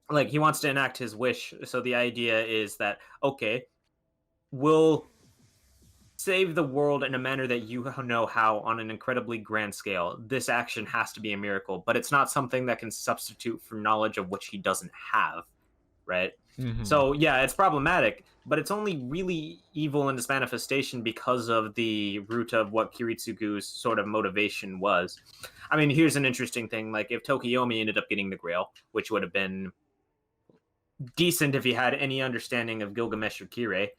Like, he wants to enact his wish, so the idea is that, okay, we'll save the world in a manner that you know how on an incredibly grand scale. This action has to be a miracle, but it's not something that can substitute for knowledge of which he doesn't have, right? So yeah, it's problematic, but it's only really evil in its manifestation because of the root of what Kiritsugu's sort of motivation was. I mean, here's an interesting thing. Like, if Tokiyomi ended up getting the Grail, which would have been decent if he had any understanding of Gilgamesh or Kirei,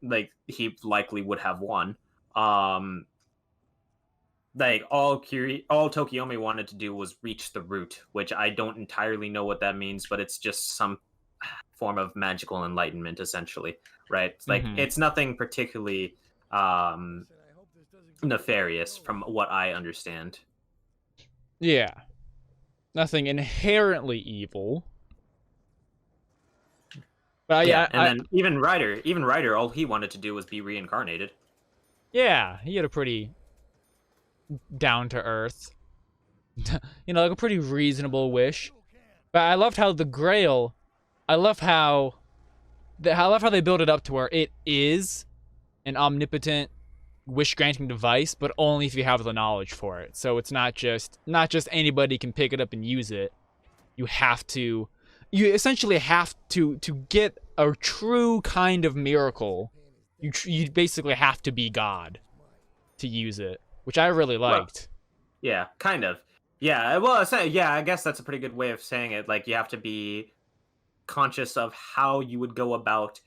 like, he likely would have won. Like, all Tokiyomi wanted to do was reach the root, which I don't entirely know what that means, but it's just some form of magical enlightenment, essentially, right? Like, it's nothing particularly nefarious from what I understand. Yeah. Nothing inherently evil. But yeah, and then even Ryder, all he wanted to do was be reincarnated. Yeah, he had a pretty down to earth, like a pretty reasonable wish. But I loved how the Grail, I love how I love how they build it up to where it is an omnipotent wish granting device, but only if you have the knowledge for it. So it's not just anybody can pick it up and use it. You essentially have to get a true kind of miracle. You basically have to be God to use it, which I really liked. Yeah, kind of. Yeah, well, yeah, I guess that's a pretty good way of saying it. Like, you have to be conscious of how you would go about,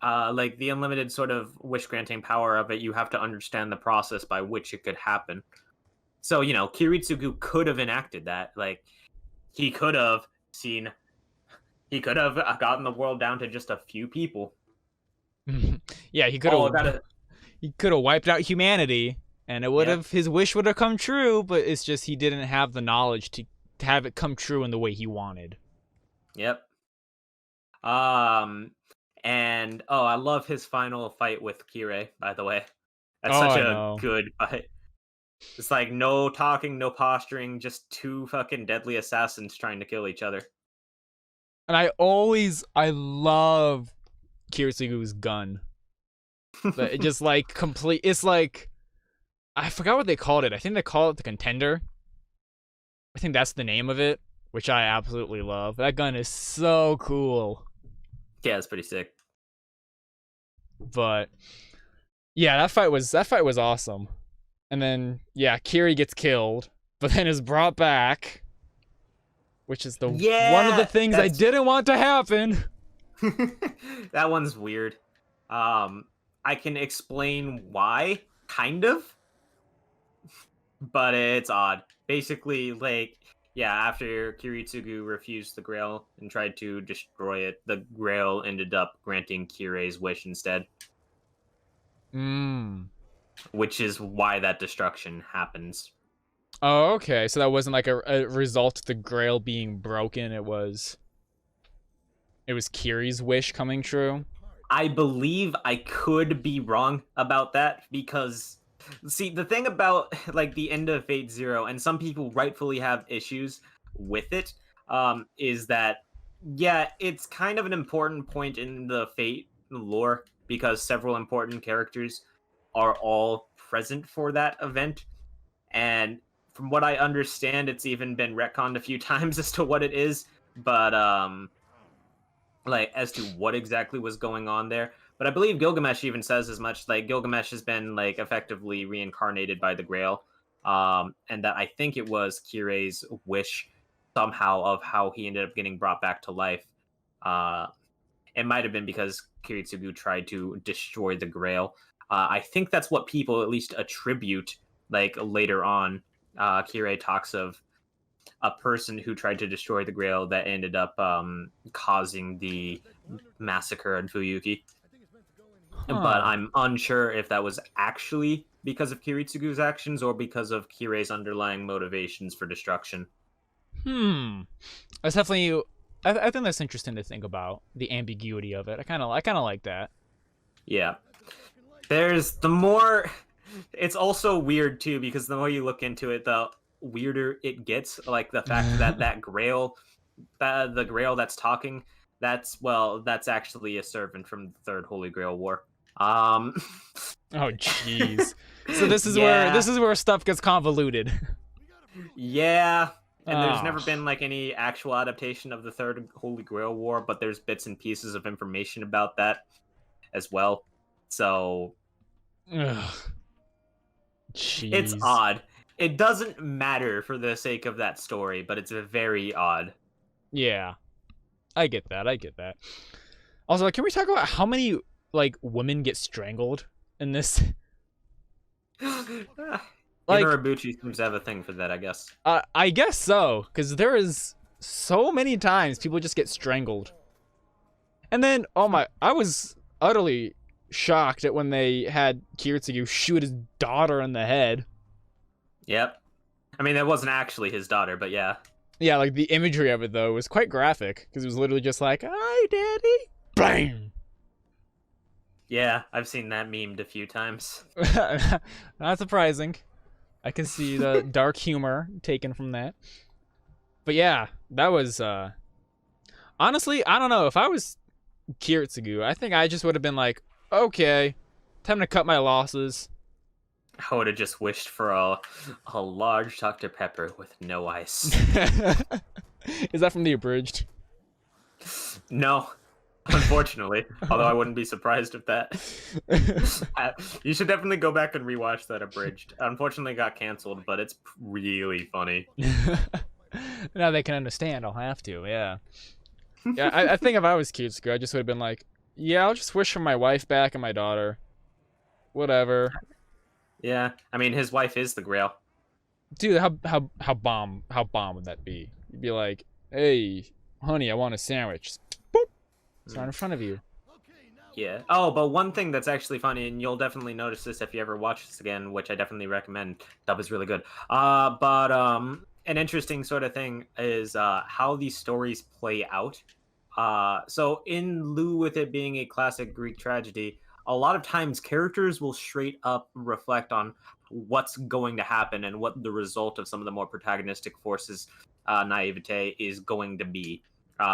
like, the unlimited sort of wish granting power of it. You have to understand the process by which it could happen. So, Kiritsugu could have enacted that. Like, he could have gotten the world down to just a few people. Yeah, he could have wiped out humanity, and it would have his wish would have come true. But it's just he didn't have the knowledge to have it come true in the way he wanted. Yep. And I love his final fight with Kirei, by the way. That's such a good fight. It's like no talking, no posturing, just two fucking deadly assassins trying to kill each other. And I love Kiritsugu's gun. But it just like it's like, I forgot what they called it. I think they call it the Contender. I think that's the name of it, which I absolutely love. That gun is so cool. Yeah, it's pretty sick. But yeah, that fight was awesome. And then Kiri gets killed, but then is brought back, which is one of the things I didn't want to happen. That one's weird. I can explain why, kind of, but it's odd. Basically, like, after Kiritsugu refused the Grail and tried to destroy it, the Grail ended up granting Kirei's wish instead. Which is why that destruction happens. Oh, okay. So that wasn't like a result of the Grail being broken. It was Kiri's wish coming true. I believe I could be wrong about that because, see, the thing about like the end of Fate Zero, and some people rightfully have issues with it, is that it's kind of an important point in the Fate lore because several important characters are all present for that event, and from what I understand, it's even been retconned a few times as to what it is, but like as to what exactly was going on there. But I believe Gilgamesh even says as much. Like, Gilgamesh has been like effectively reincarnated by the Grail, and that I think it was Kirei's wish somehow of how he ended up getting brought back to life. It might have been because Kiritsugu tried to destroy the Grail. I think that's what people at least attribute. Like later on, Kirei talks of a person who tried to destroy the Grail that ended up causing the massacre in Fuyuki. But I'm unsure if that was actually because of Kiritsugu's actions or because of Kirei's underlying motivations for destruction. That's definitely. I think that's interesting to think about, the ambiguity of it. I kind of like that. Yeah. There's the more. It's also weird too because the more you look into it, the weirder it gets. Like the fact that Grail, the Grail that's talking, that's actually a servant from the Third Holy Grail War. Oh jeez. So this is where stuff gets convoluted. Yeah. And there's never been like any actual adaptation of the Third Holy Grail War, but there's bits and pieces of information about that as well. So it's odd. It doesn't matter for the sake of that story, but it's very odd. Yeah. I get that. Also, can we talk about how many like women get strangled in this? Like, Inarabuchi seems to have a thing for that, I guess. I guess so, because there is so many times people just get strangled. And then, I was utterly shocked at when they had Kiritsugu shoot his daughter in the head. Yep. I mean, that wasn't actually his daughter, but yeah. Yeah, like, the imagery of it, though, was quite graphic, because it was literally just like, hi, daddy! Bang! Yeah, I've seen that memed a few times. Not surprising. I can see the dark humor taken from that. But yeah, that was honestly, I don't know, if I was Kiritsugu, I think I just would have been like, okay, time to cut my losses. I would have just wished for a large Dr. Pepper with no ice. Is that from the abridged? No, unfortunately. Although I wouldn't be surprised if that. You should definitely go back and rewatch that abridged. Unfortunately, it got canceled, but it's really funny. Now they can understand. I'll have to. Yeah. Yeah. I think if I was Kiritsugu, I just would have been like, yeah, I'll just wish for my wife back and my daughter. Whatever. Yeah, I mean, his wife is the Grail. Dude, how bomb would that be? You'd be like, hey, honey, I want a sandwich. Boop. It's right in front of you. Yeah. Oh, but one thing that's actually funny, and you'll definitely notice this if you ever watch this again, which I definitely recommend. Dub is really good. But an interesting sort of thing is how these stories play out. So in lieu with it being a classic Greek tragedy, a lot of times characters will straight up reflect on what's going to happen and what the result of some of the more protagonistic forces naivete is going to be.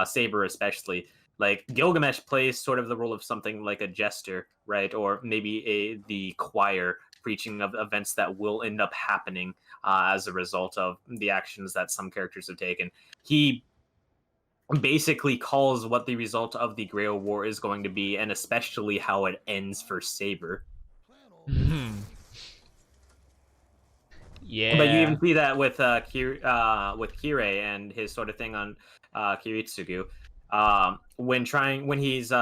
Saber especially. Like Gilgamesh plays sort of the role of something like a jester, right? Or maybe the choir preaching of events that will end up happening as a result of the actions that some characters have taken. He basically calls what the result of the Grail War is going to be, and especially how it ends for Saber. Yeah. But you even see that with Kirei and his sort of thing on Kiritsugu. When he's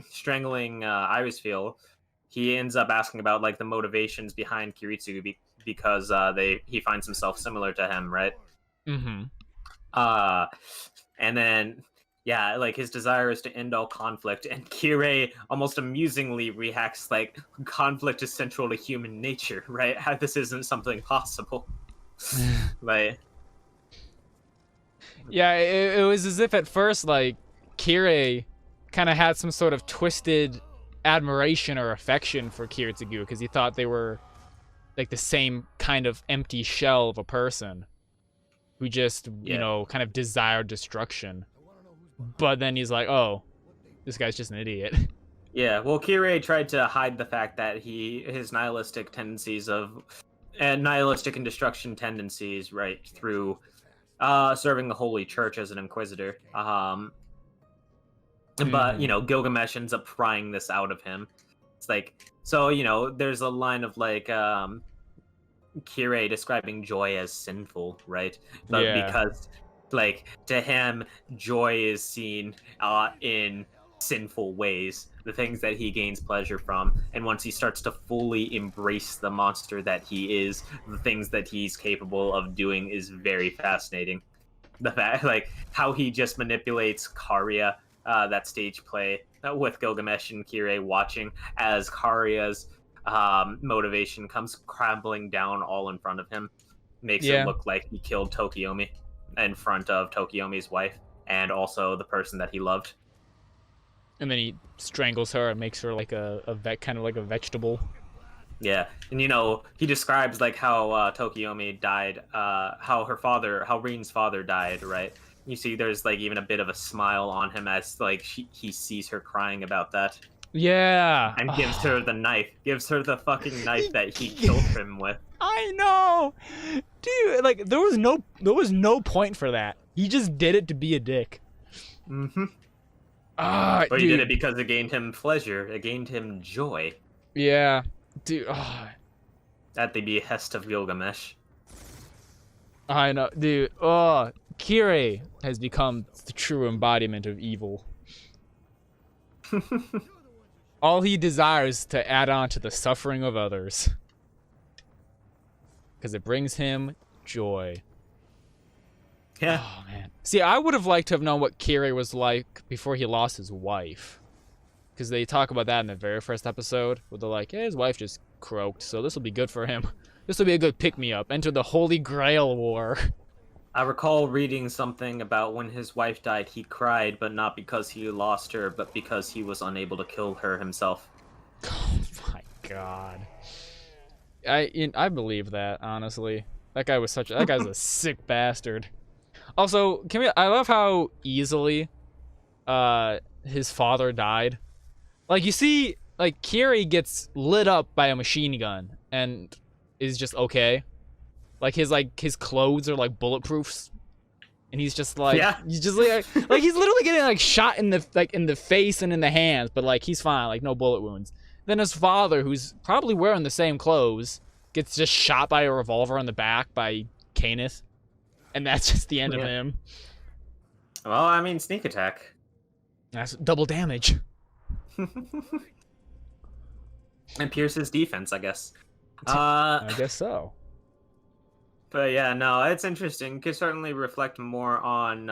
strangling Irisfield, he ends up asking about like the motivations behind Kiritsugu because he finds himself similar to him, right? Mm-hmm. And then yeah, like his desire is to end all conflict, and Kirei almost amusingly reacts like conflict is central to human nature, right? How this isn't something possible. Like Yeah, it was as if at first, like, Kirei kind of had some sort of twisted admiration or affection for Kiritsugu because he thought they were, like, the same kind of empty shell of a person who just, you know, kind of desired destruction. But then he's like, oh, this guy's just an idiot. Yeah, well, Kirei tried to hide the fact that his nihilistic tendencies and nihilistic and destruction tendencies, right, through serving the Holy Church as an Inquisitor. But, you know, Gilgamesh ends up prying this out of him. It's like, so, you know, there's a line of, like, Kirei describing joy as sinful, right? But because, like, to him, joy is seen in sinful ways, the things that he gains pleasure from, and once he starts to fully embrace the monster that he is, the things that he's capable of doing is very fascinating. The fact, like, how he just manipulates Karya, that stage play with Gilgamesh and Kirei watching as Karya's motivation comes crumbling down all in front of him, makes it look like he killed Tokiomi in front of Tokiomi's wife and also the person that he loved. And then he strangles her and makes her like kind of like a vegetable. Yeah, and you know, he describes like how Tokiomi died, how Rin's father died, right? You see there's like even a bit of a smile on him as like he sees her crying about that. Yeah. And gives her the knife, gives her the fucking knife that he killed him with. I know. Dude, like there was no point for that. He just did it to be a dick. Mm-hmm. But he did it because it gained him pleasure, it gained him joy. Yeah. Dude, at the behest of Gilgamesh. I know, dude. Kirei has become the true embodiment of evil. All he desires is to add on to the suffering of others. Because it brings him joy. Yeah. Oh, man. See, I would have liked to have known what Kirei was like before he lost his wife. Because they talk about that in the very first episode, where they're like, yeah, his wife just croaked, so this will be good for him. This will be a good pick-me-up. Enter the Holy Grail War. I recall reading something about when his wife died, he cried, but not because he lost her, but because he was unable to kill her himself. Oh my god. I believe that, honestly. That guy's a sick bastard. Also, I love how easily his father died. Like, you see, like, Kiri gets lit up by a machine gun and is just okay. Like, his clothes are like bulletproofs, and he's just like, Yeah. he's he's literally getting like shot in the face and in the hands, but like he's fine, like no bullet wounds. Then his father, who's probably wearing the same clothes, gets just shot by a revolver on the back by Canis, and that's just the end of him. Well, I mean, sneak attack. That's double damage. And pierces defense, I guess. I guess so. But yeah, no, it's interesting. Could certainly reflect more on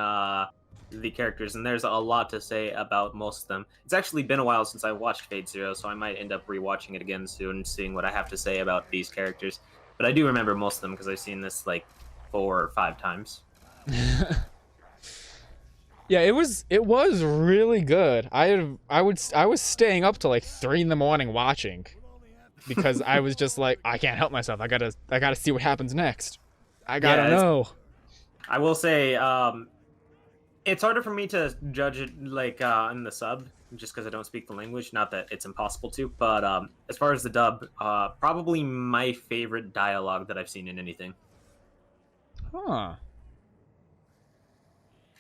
the characters, and there's a lot to say about most of them. It's actually been a while since I watched Fate Zero, so I might end up rewatching it again soon, seeing what I have to say about these characters. But I do remember most of them because I've seen this like 4 or 5 times. Yeah, it was really good. I was staying up till like 3 in the morning watching, because I was just like, I can't help myself. I gotta see what happens next. I gotta know. I will say, it's harder for me to judge it like in the sub, just because I don't speak the language. Not that it's impossible to, but as far as the dub, probably my favorite dialogue that I've seen in anything. Huh.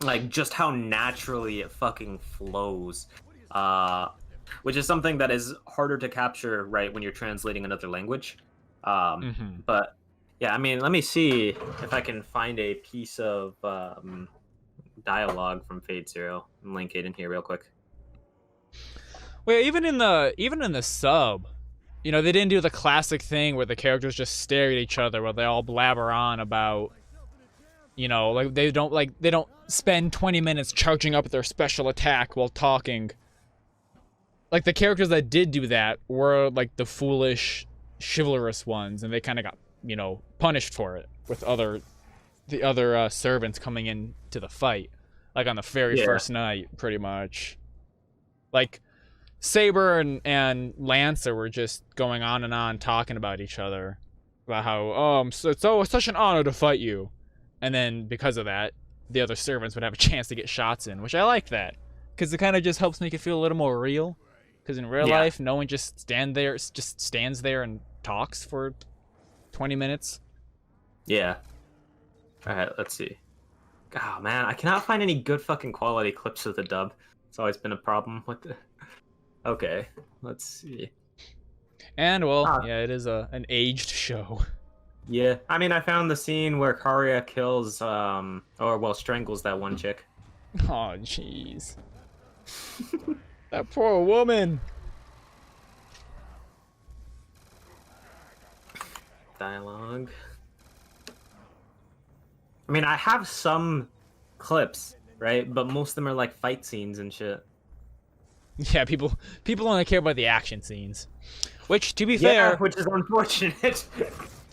Like, just how naturally it fucking flows. Which is something that is harder to capture, right, when you're translating another language. But, yeah, I mean, let me see if I can find a piece of dialogue from Fate Zero and link it in here real quick. Wait, even in the sub, you know, they didn't do the classic thing where the characters just stare at each other while they all blabber on about, you know, like they don't spend 20 minutes charging up their special attack while talking. Like, the characters that did do that were like the foolish, chivalrous ones, and they kind of got, you know, punished for it with the other servants coming in to the fight, like on the very first night, pretty much. Like, Saber and Lancer were just going on and on talking about each other, about how it's such an honor to fight you, and then because of that, the other servants would have a chance to get shots in, which I like that, because it kind of just helps make it feel a little more real. Because in real life, no one just stands there and talks for 20 minutes. Yeah. All right, let's see. Oh man, I cannot find any good fucking quality clips of the dub. It's always been a problem with the. Okay, let's see. And well, yeah, it is an aged show. Yeah, I mean, I found the scene where Karya kills, strangles that one chick. Oh, jeez. That poor woman. Dialogue. I mean, I have some clips, right? But most of them are like fight scenes and shit. Yeah, people only care about the action scenes. Which, to be fair... which is unfortunate.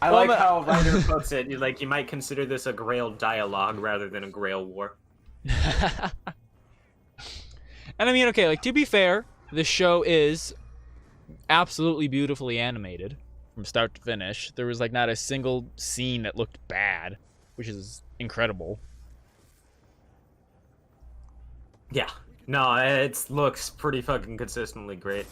I like how Ryder puts it. You might consider this a Grail dialogue rather than a Grail war. And I mean, okay, like, to be fair, the show is absolutely beautifully animated from start to finish. There was, like, not a single scene that looked bad, which is incredible. Yeah. No, it looks pretty fucking consistently great.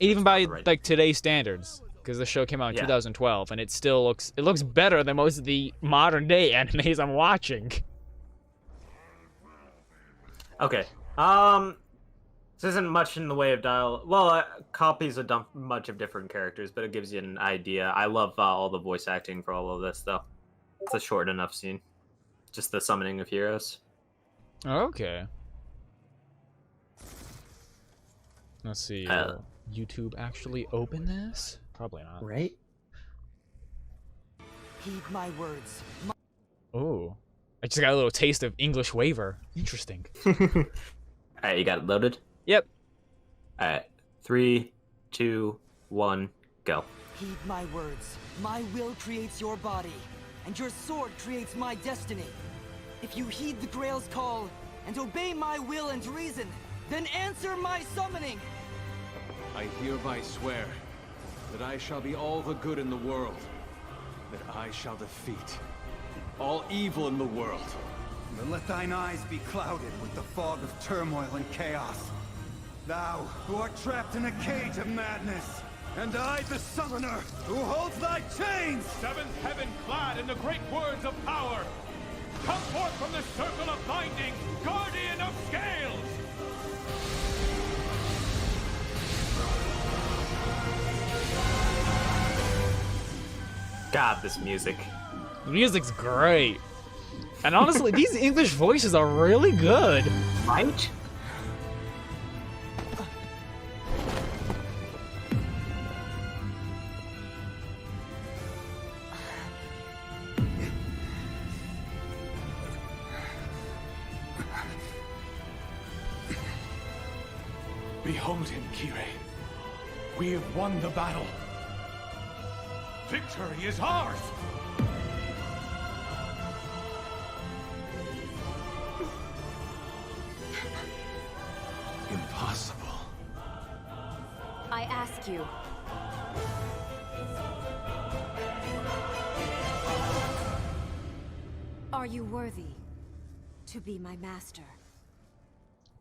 Even by, like, today's standards, because the show came out in 2012, and it still looks better than most of the modern-day animes I'm watching. Okay. This isn't much in the way of dialogue. Well, copies a bunch of different characters, but it gives you an idea. I love all the voice acting for all of this, though. It's a short enough scene. Just the summoning of heroes. Okay. Let's see. YouTube actually open this? Probably not. Right? Heed my words. Oh. I just got a little taste of English waiver. Interesting. Alright, you got it loaded? Yep. Alright. 3, 2, 1, go. Heed my words. My will creates your body, and your sword creates my destiny. If you heed the Grail's call, and obey my will and reason, then answer my summoning! I hereby swear that I shall be all the good in the world, that I shall defeat all evil in the world, Then let thine eyes be clouded with the fog of turmoil and chaos. Thou, who art trapped in a cage of madness, and I, the summoner, who holds thy chains! Seventh heaven clad in the great words of power! Come forth from the circle of binding, guardian of scales! God, this music. The music's great. And honestly, these English voices are really good. Right? Behold him, Kirei. We have won the battle. Victory is ours! Impossible. I ask you. Are you worthy to be my master?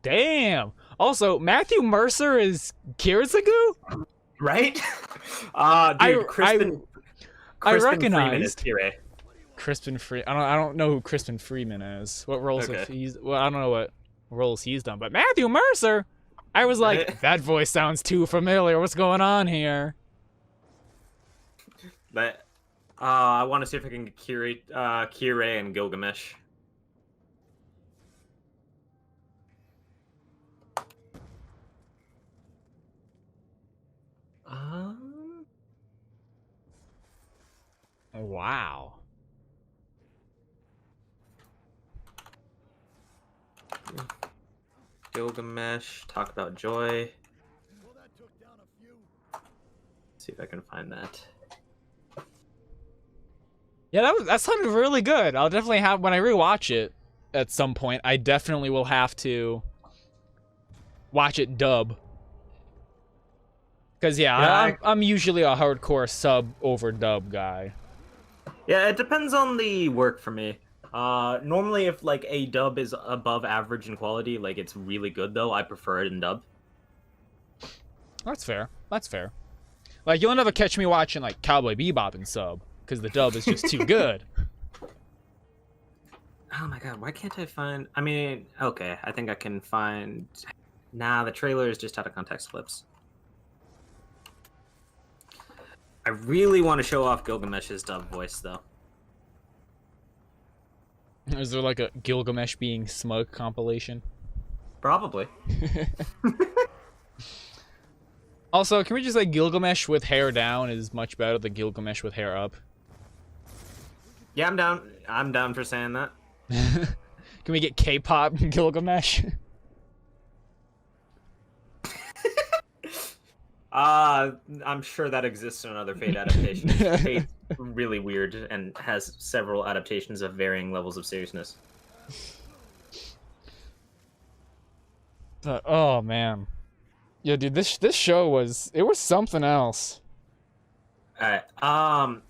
Damn. Also, Matthew Mercer is Kirisagu? Right? Dude, Crispin I Freeman is recognized Kirei. Crispin Freeman. I don't know who Crispin Freeman is. What roles have he's? Well, I don't know what roles he's done, but Matthew Mercer. I was like, that voice sounds too familiar. What's going on here? But I want to see if I can get Kirei and Gilgamesh. Wow. Gilgamesh, talk about joy. See if I can find that. Yeah, that sounded really good. I'll definitely have, when I rewatch it at some point, I definitely will have to watch it dub. Because, yeah, I'm usually a hardcore sub over dub guy. Yeah, it depends on the work for me. Normally if like a dub is above average in quality, like it's really good though, I prefer it in dub. That's fair. That's fair. Like, you'll never catch me watching, like, Cowboy Bebop in sub, because the dub is just too good. Oh my god, why can't I find... I mean, okay, I think I can find... Nah, the trailer is just out of context clips. I really want to show off Gilgamesh's dub voice, though. Is there, like, a Gilgamesh being smug compilation? Probably. Also, can we just say Gilgamesh with hair down is much better than Gilgamesh with hair up? Yeah, I'm down. I'm down for saying that. Can we get K-pop Gilgamesh? I'm sure that exists in another Fate adaptation. Fate's really weird and has several adaptations of varying levels of seriousness. But, oh man, yeah, dude, this show was something else. All right.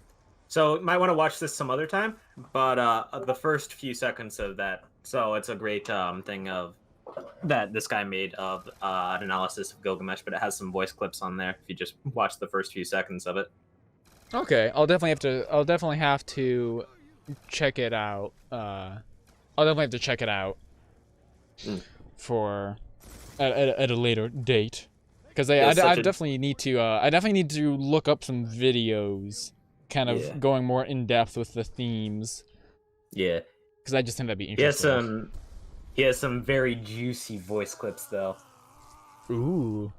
So you might want to watch this some other time, but the first few seconds of that. So it's a great thing of that this guy made of an analysis of Gilgamesh, but it has some voice clips on there. If you just watch the first few seconds of it. Okay, I'll definitely have to check it out. I'll definitely have to check it out for at a later date, because I definitely need to look up some videos, kind of going more in depth with the themes. Yeah, because I just think that'd be interesting. He has some very juicy voice clips though. Ooh.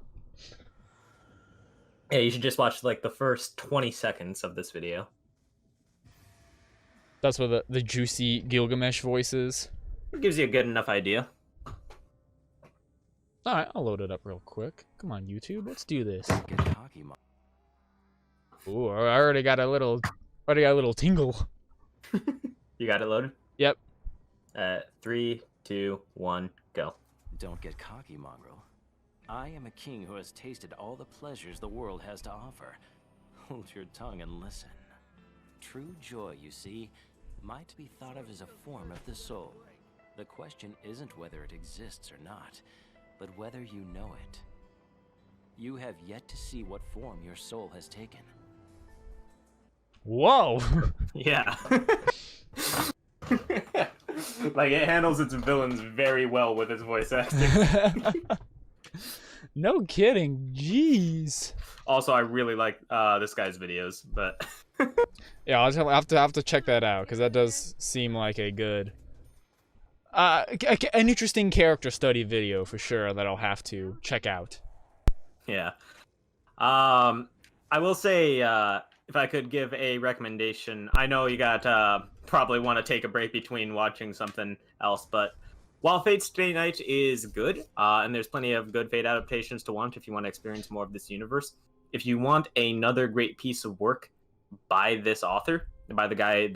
Yeah, you should just watch like the first 20 seconds of this video. That's what the juicy Gilgamesh voice is. It gives you a good enough idea. Alright, I'll load it up real quick. Come on, YouTube, let's do this. Ooh, I already got a little tingle. You got it loaded? Yep. 3, 2, 1, go. Don't get cocky, mongrel. I am a king who has tasted all the pleasures the world has to offer. Hold your tongue and listen. True joy, you see, might be thought of as a form of the soul. The question isn't whether it exists or not, but whether you know it. You have yet to see what form your soul has taken. Whoa. Yeah. Like, it handles its villains very well with its voice acting. No kidding. Jeez. Also, I really like this guy's videos, but Yeah, I'll have to check that out because that does seem like a good, an interesting character study video for sure that I'll have to check out. yeah. I will say, if I could give a recommendation, I know you got probably want to take a break between watching something else, but while Fate Stay Night is good, and there's plenty of good Fate adaptations to watch if you want to experience more of this universe, if you want another great piece of work by this author, by the guy who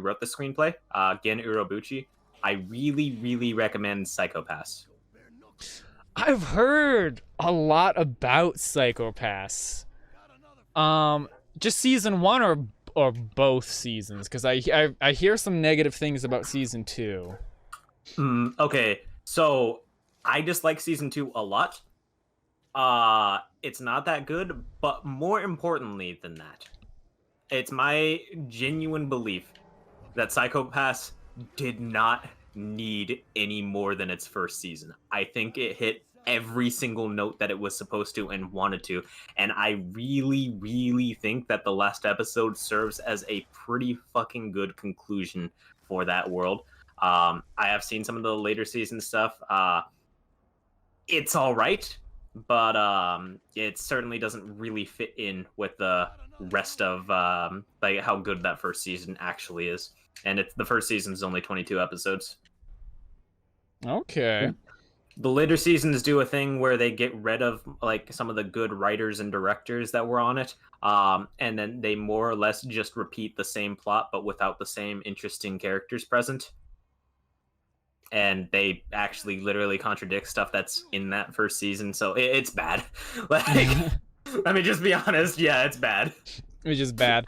wrote the screenplay, Gen Urobuchi, I really, really recommend Psycho-Pass. I've heard a lot about Psycho-Pass. Just season 1 or both seasons, because I hear some negative things about season 2. Okay, so I dislike season 2 a lot. It's not that good, but more importantly than that, it's my genuine belief that Psycho-Pass did not need any more than its first season. I think it hit every single note that it was supposed to and wanted to, and I really, really think that the last episode serves as a pretty fucking good conclusion for that world. I have seen some of the later season stuff. It's all right, but it certainly doesn't really fit in with the rest of like how good that first season actually is. And the first season is only 22 episodes. Okay. The later seasons do a thing where they get rid of like some of the good writers and directors that were on it, and then they more or less just repeat the same plot but without the same interesting characters present. And they actually literally contradict stuff that's in that first season, so it's bad. Like, let me just be honest. Yeah, it's bad. Which is bad.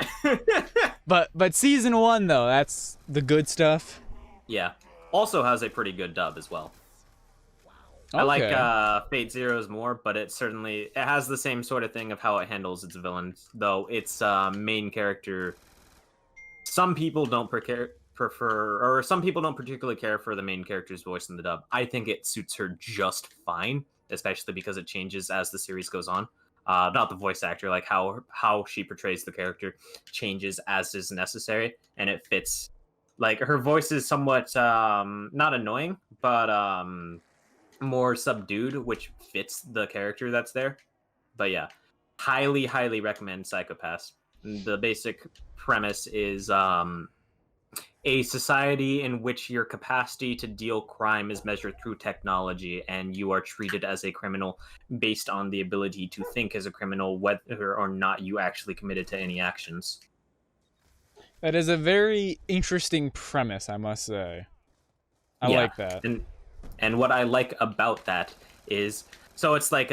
But season 1 though, that's the good stuff. Yeah. Also has a pretty good dub as well. Okay. I like Fate Zero's more, but it has the same sort of thing of how it handles its villains, though its main character, some people don't some people don't particularly care for the main character's voice in the dub. I think it suits her just fine, especially because it changes as the series goes on. Not the voice actor, like how she portrays the character changes as is necessary, and it fits. Like, her voice is somewhat not annoying, but more subdued, which fits the character that's there. But yeah, highly, highly recommend Psycho-Pass. The basic premise is a society in which your capacity to deal crime is measured through technology, and you are treated as a criminal based on the ability to think as a criminal, whether or not you actually committed to any actions. That is a very interesting premise, I must say. I like that. And what I like about that is, so it's like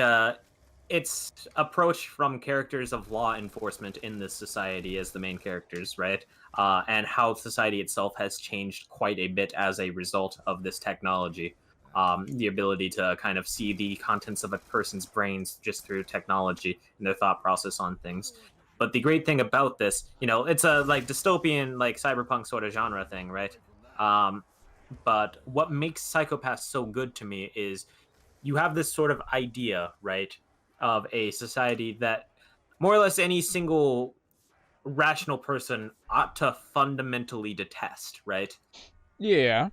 it's approach from characters of law enforcement in this society as the main characters, right? And how society itself has changed quite a bit as a result of this technology. The ability to kind of see the contents of a person's brains just through technology and their thought process on things. But the great thing about this, it's a like dystopian, like cyberpunk sort of genre thing, right? But what makes Psycho-Pass so good to me is you have this sort of idea, right, of a society that more or less any single rational person ought to fundamentally detest, right? Yeah.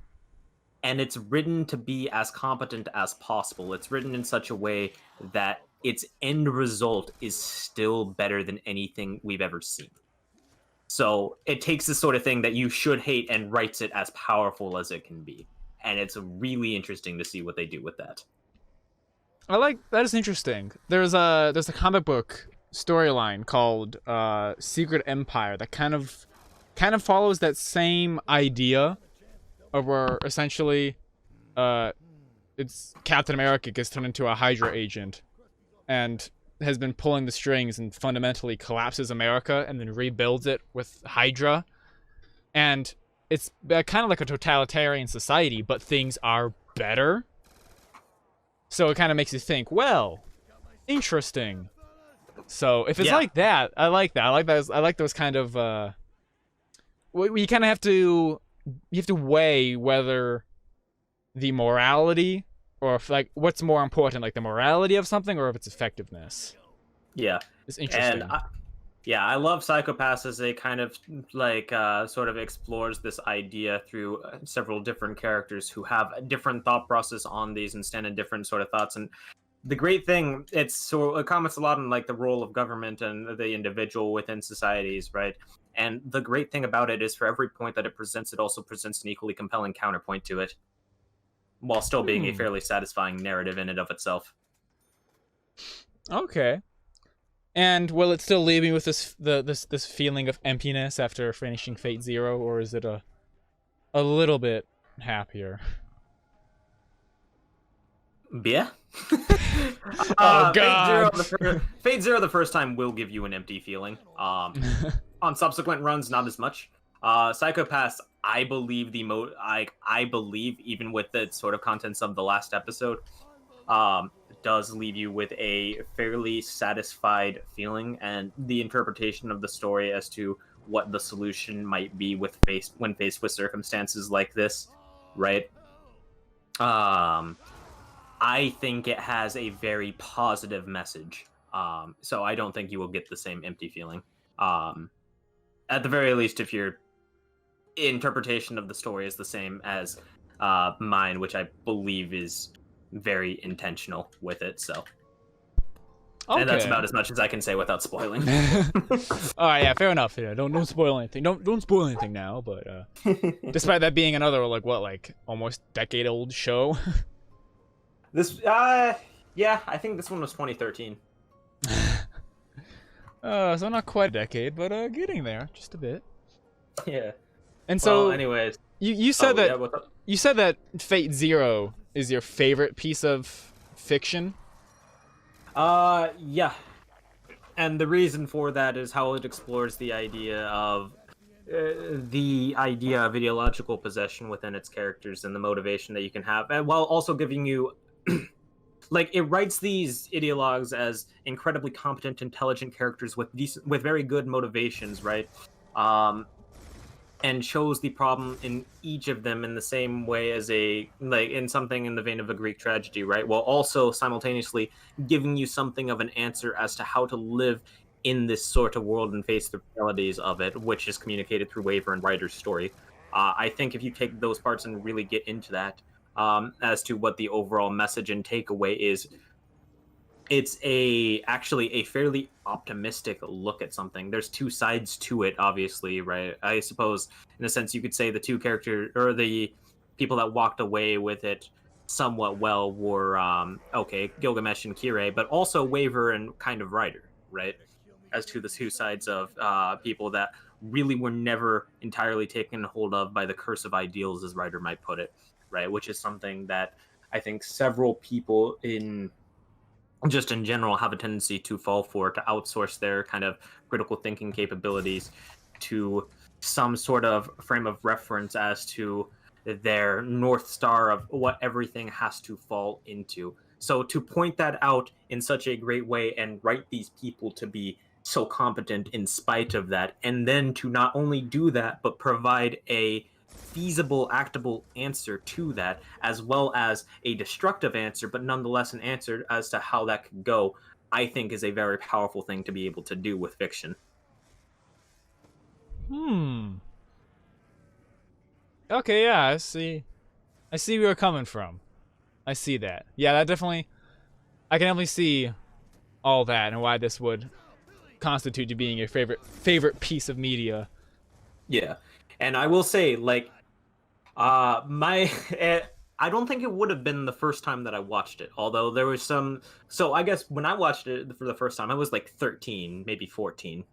And it's written to be as competent as possible. It's written in such a way that its end result is still better than anything we've ever seen. So it takes this sort of thing that you should hate and writes it as powerful as it can be. And it's really interesting to see what they do with that. That is interesting. There's a comic book storyline called Secret Empire that kind of follows that same idea of where essentially it's Captain America gets turned into a Hydra agent and has been pulling the strings and fundamentally collapses America and then rebuilds it with Hydra. And it's kind of like a totalitarian society, but things are better. So it kind of makes you think, well, interesting. So if it's like that, I like that. I like those kind of you kind of have to weigh whether the morality, or if, like, what's more important, like the morality of something or of its effectiveness. Yeah. It's interesting. And I love Psychopaths as a kind of like sort of explores this idea through several different characters who have a different thought process on these and stand in different sort of thoughts. And the great thing, it comments a lot on like the role of government and the individual within societies, right? And the great thing about it is for every point that it presents, it also presents an equally compelling counterpoint to it, while still being a fairly satisfying narrative in and of itself. Okay. And will it still leave me with this feeling of emptiness after finishing Fate Zero, or is it a little bit happier? Yeah. Oh God! Fate Zero the first time will give you an empty feeling. On subsequent runs, not as much. Psychopaths, I believe I believe even with the sort of contents of the last episode, does leave you with a fairly satisfied feeling, and the interpretation of the story as to what the solution might be when faced with circumstances like this, right? I think it has a very positive message. So I don't think you will get the same empty feeling. At the very least, if your interpretation of the story is the same as mine, which I believe is very intentional with it, so. Okay. And that's about as much as I can say without spoiling. All right, yeah, fair enough. Yeah, don't spoil anything. Don't spoil anything now. But despite that being another almost decade-old show. This, yeah, I think this one was 2013. So not quite a decade, but getting there just a bit. Yeah. And so, well, anyways, you said you said that Fate Zero is your favorite piece of fiction. Yeah. And the reason for that is how it explores the idea of ideological possession within its characters and the motivation that you can have, and while also giving you like, it writes these ideologues as incredibly competent, intelligent characters with very good motivations, right? And shows the problem in each of them in the same way as in something in the vein of a Greek tragedy, right? While also simultaneously giving you something of an answer as to how to live in this sort of world and face the realities of it, which is communicated through Waver and Ryder's story. I think if you take those parts and really get into that, as to what the overall message and takeaway is, it's actually a fairly optimistic look at something. There's two sides to it, obviously, right? I suppose, in a sense, you could say the two characters, or the people that walked away with it somewhat well were, Gilgamesh and Kirei, but also Waver and kind of Ryder, right? As to the two sides of people that really were never entirely taken hold of by the curse of ideals, as Ryder might put it, right? Which is something that I think several people in general have a tendency to fall for, to outsource their kind of critical thinking capabilities to some sort of frame of reference as to their North Star of what everything has to fall into. So to point that out in such a great way and write these people to be so competent in spite of that, and then to not only do that, but provide a feasible, actable answer to that, as well as a destructive answer, but nonetheless an answer as to how that could go, I think is a very powerful thing to be able to do with fiction. Okay, yeah, I see where you're coming from. I see that. Yeah, I can definitely see all that and why this would constitute you being your favorite piece of media. Yeah. And I will say, I don't think it would have been the first time that I watched it, although there was some. So I guess when I watched it for the first time, I was like 13, maybe 14.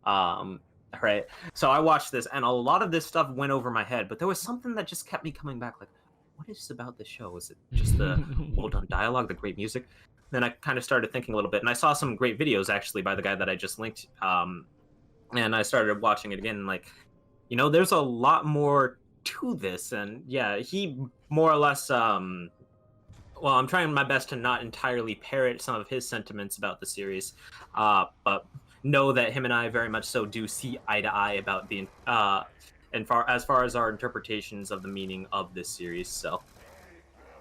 Right. So I watched this, and a lot of this stuff went over my head, but there was something that just kept me coming back. Like, what is about the show? Is it just the well done dialogue, the great music? Then I kind of started thinking a little bit, and I saw some great videos actually by the guy that I just linked. And I started watching it again, and there's a lot more to this, and yeah, he more or less well, I'm trying my best to not entirely parrot some of his sentiments about the series, but know that him and I very much so do see eye to eye about the and as far as our interpretations of the meaning of this series. So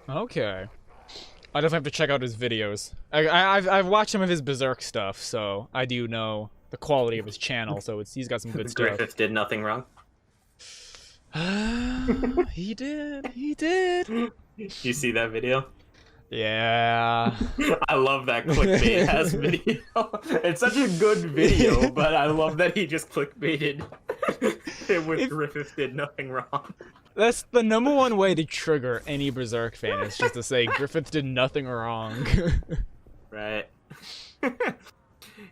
Okay. I definitely have to check out his videos. I've watched some of his Berserk stuff, so I do know the quality of his channel. So he's got some good stuff. Griffith did nothing wrong. He did. He did. You see that video? Yeah. I love that clickbait ass video. It's such a good video, but I love that he just clickbaited it with Griffith did nothing wrong. That's the #1 way to trigger any Berserk fan, is just to say Griffith did nothing wrong. Right.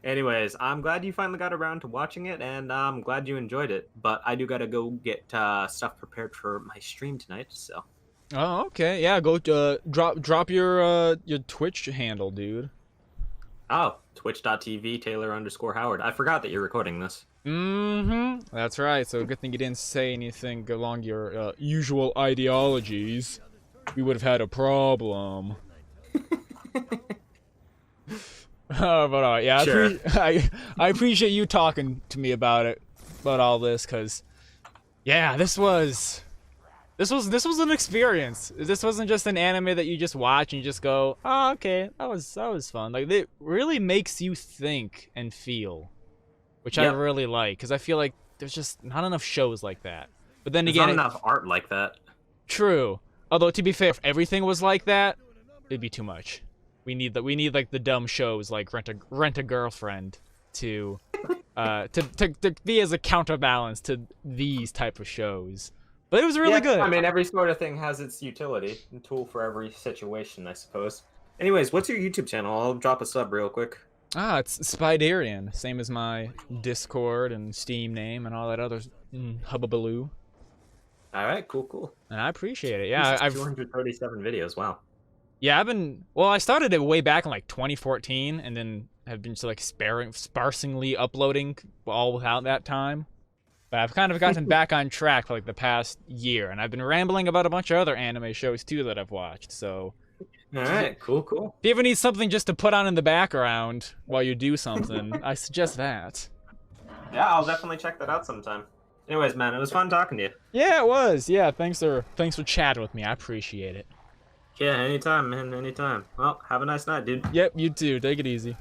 Anyways, I'm glad you finally got around to watching it, and I'm glad you enjoyed it. But I do gotta go get stuff prepared for my stream tonight, so. Oh, okay. Yeah, go drop your Twitch handle, dude. Oh, twitch.tv Taylor_Howard. I forgot that you're recording this. Mm-hmm. That's right. So good thing you didn't say anything along your usual ideologies. We would have had a problem. But yeah, Sure. I appreciate you talking to me about all this, cause yeah, this was an experience. This wasn't just an anime that you just watch and you just go, oh, okay, that was fun. Like, it really makes you think and feel, which I really like, because I feel like there's just not enough shows like that. But then There's again, not enough art like that. True. Although, to be fair, if everything was like that, it'd be too much. We need like the dumb shows like Rent a Girlfriend to be as a counterbalance to these type of shows. But it was really good. I mean, every sort of thing has its utility, a tool for every situation, I suppose. Anyways, what's your YouTube channel? I'll drop a sub real quick. It's Spiderian, same as my Discord and Steam name and all that other hubbubaloo. All right, cool. And I appreciate it. Yeah, I've 237 videos. Wow. Yeah, I started it way back in like 2014, and then have been just like sparsely uploading all without that time. But I've kind of gotten back on track for like the past year, and I've been rambling about a bunch of other anime shows too that I've watched. So, all right, cool. If you ever need something just to put on in the background while you do something, I suggest that. Yeah, I'll definitely check that out sometime. Anyways, man, it was fun talking to you. Yeah, it was. Yeah, thanks for chatting with me. I appreciate it. Yeah, anytime, man, anytime. Well, have a nice night, dude. Yep, you too. Take it easy.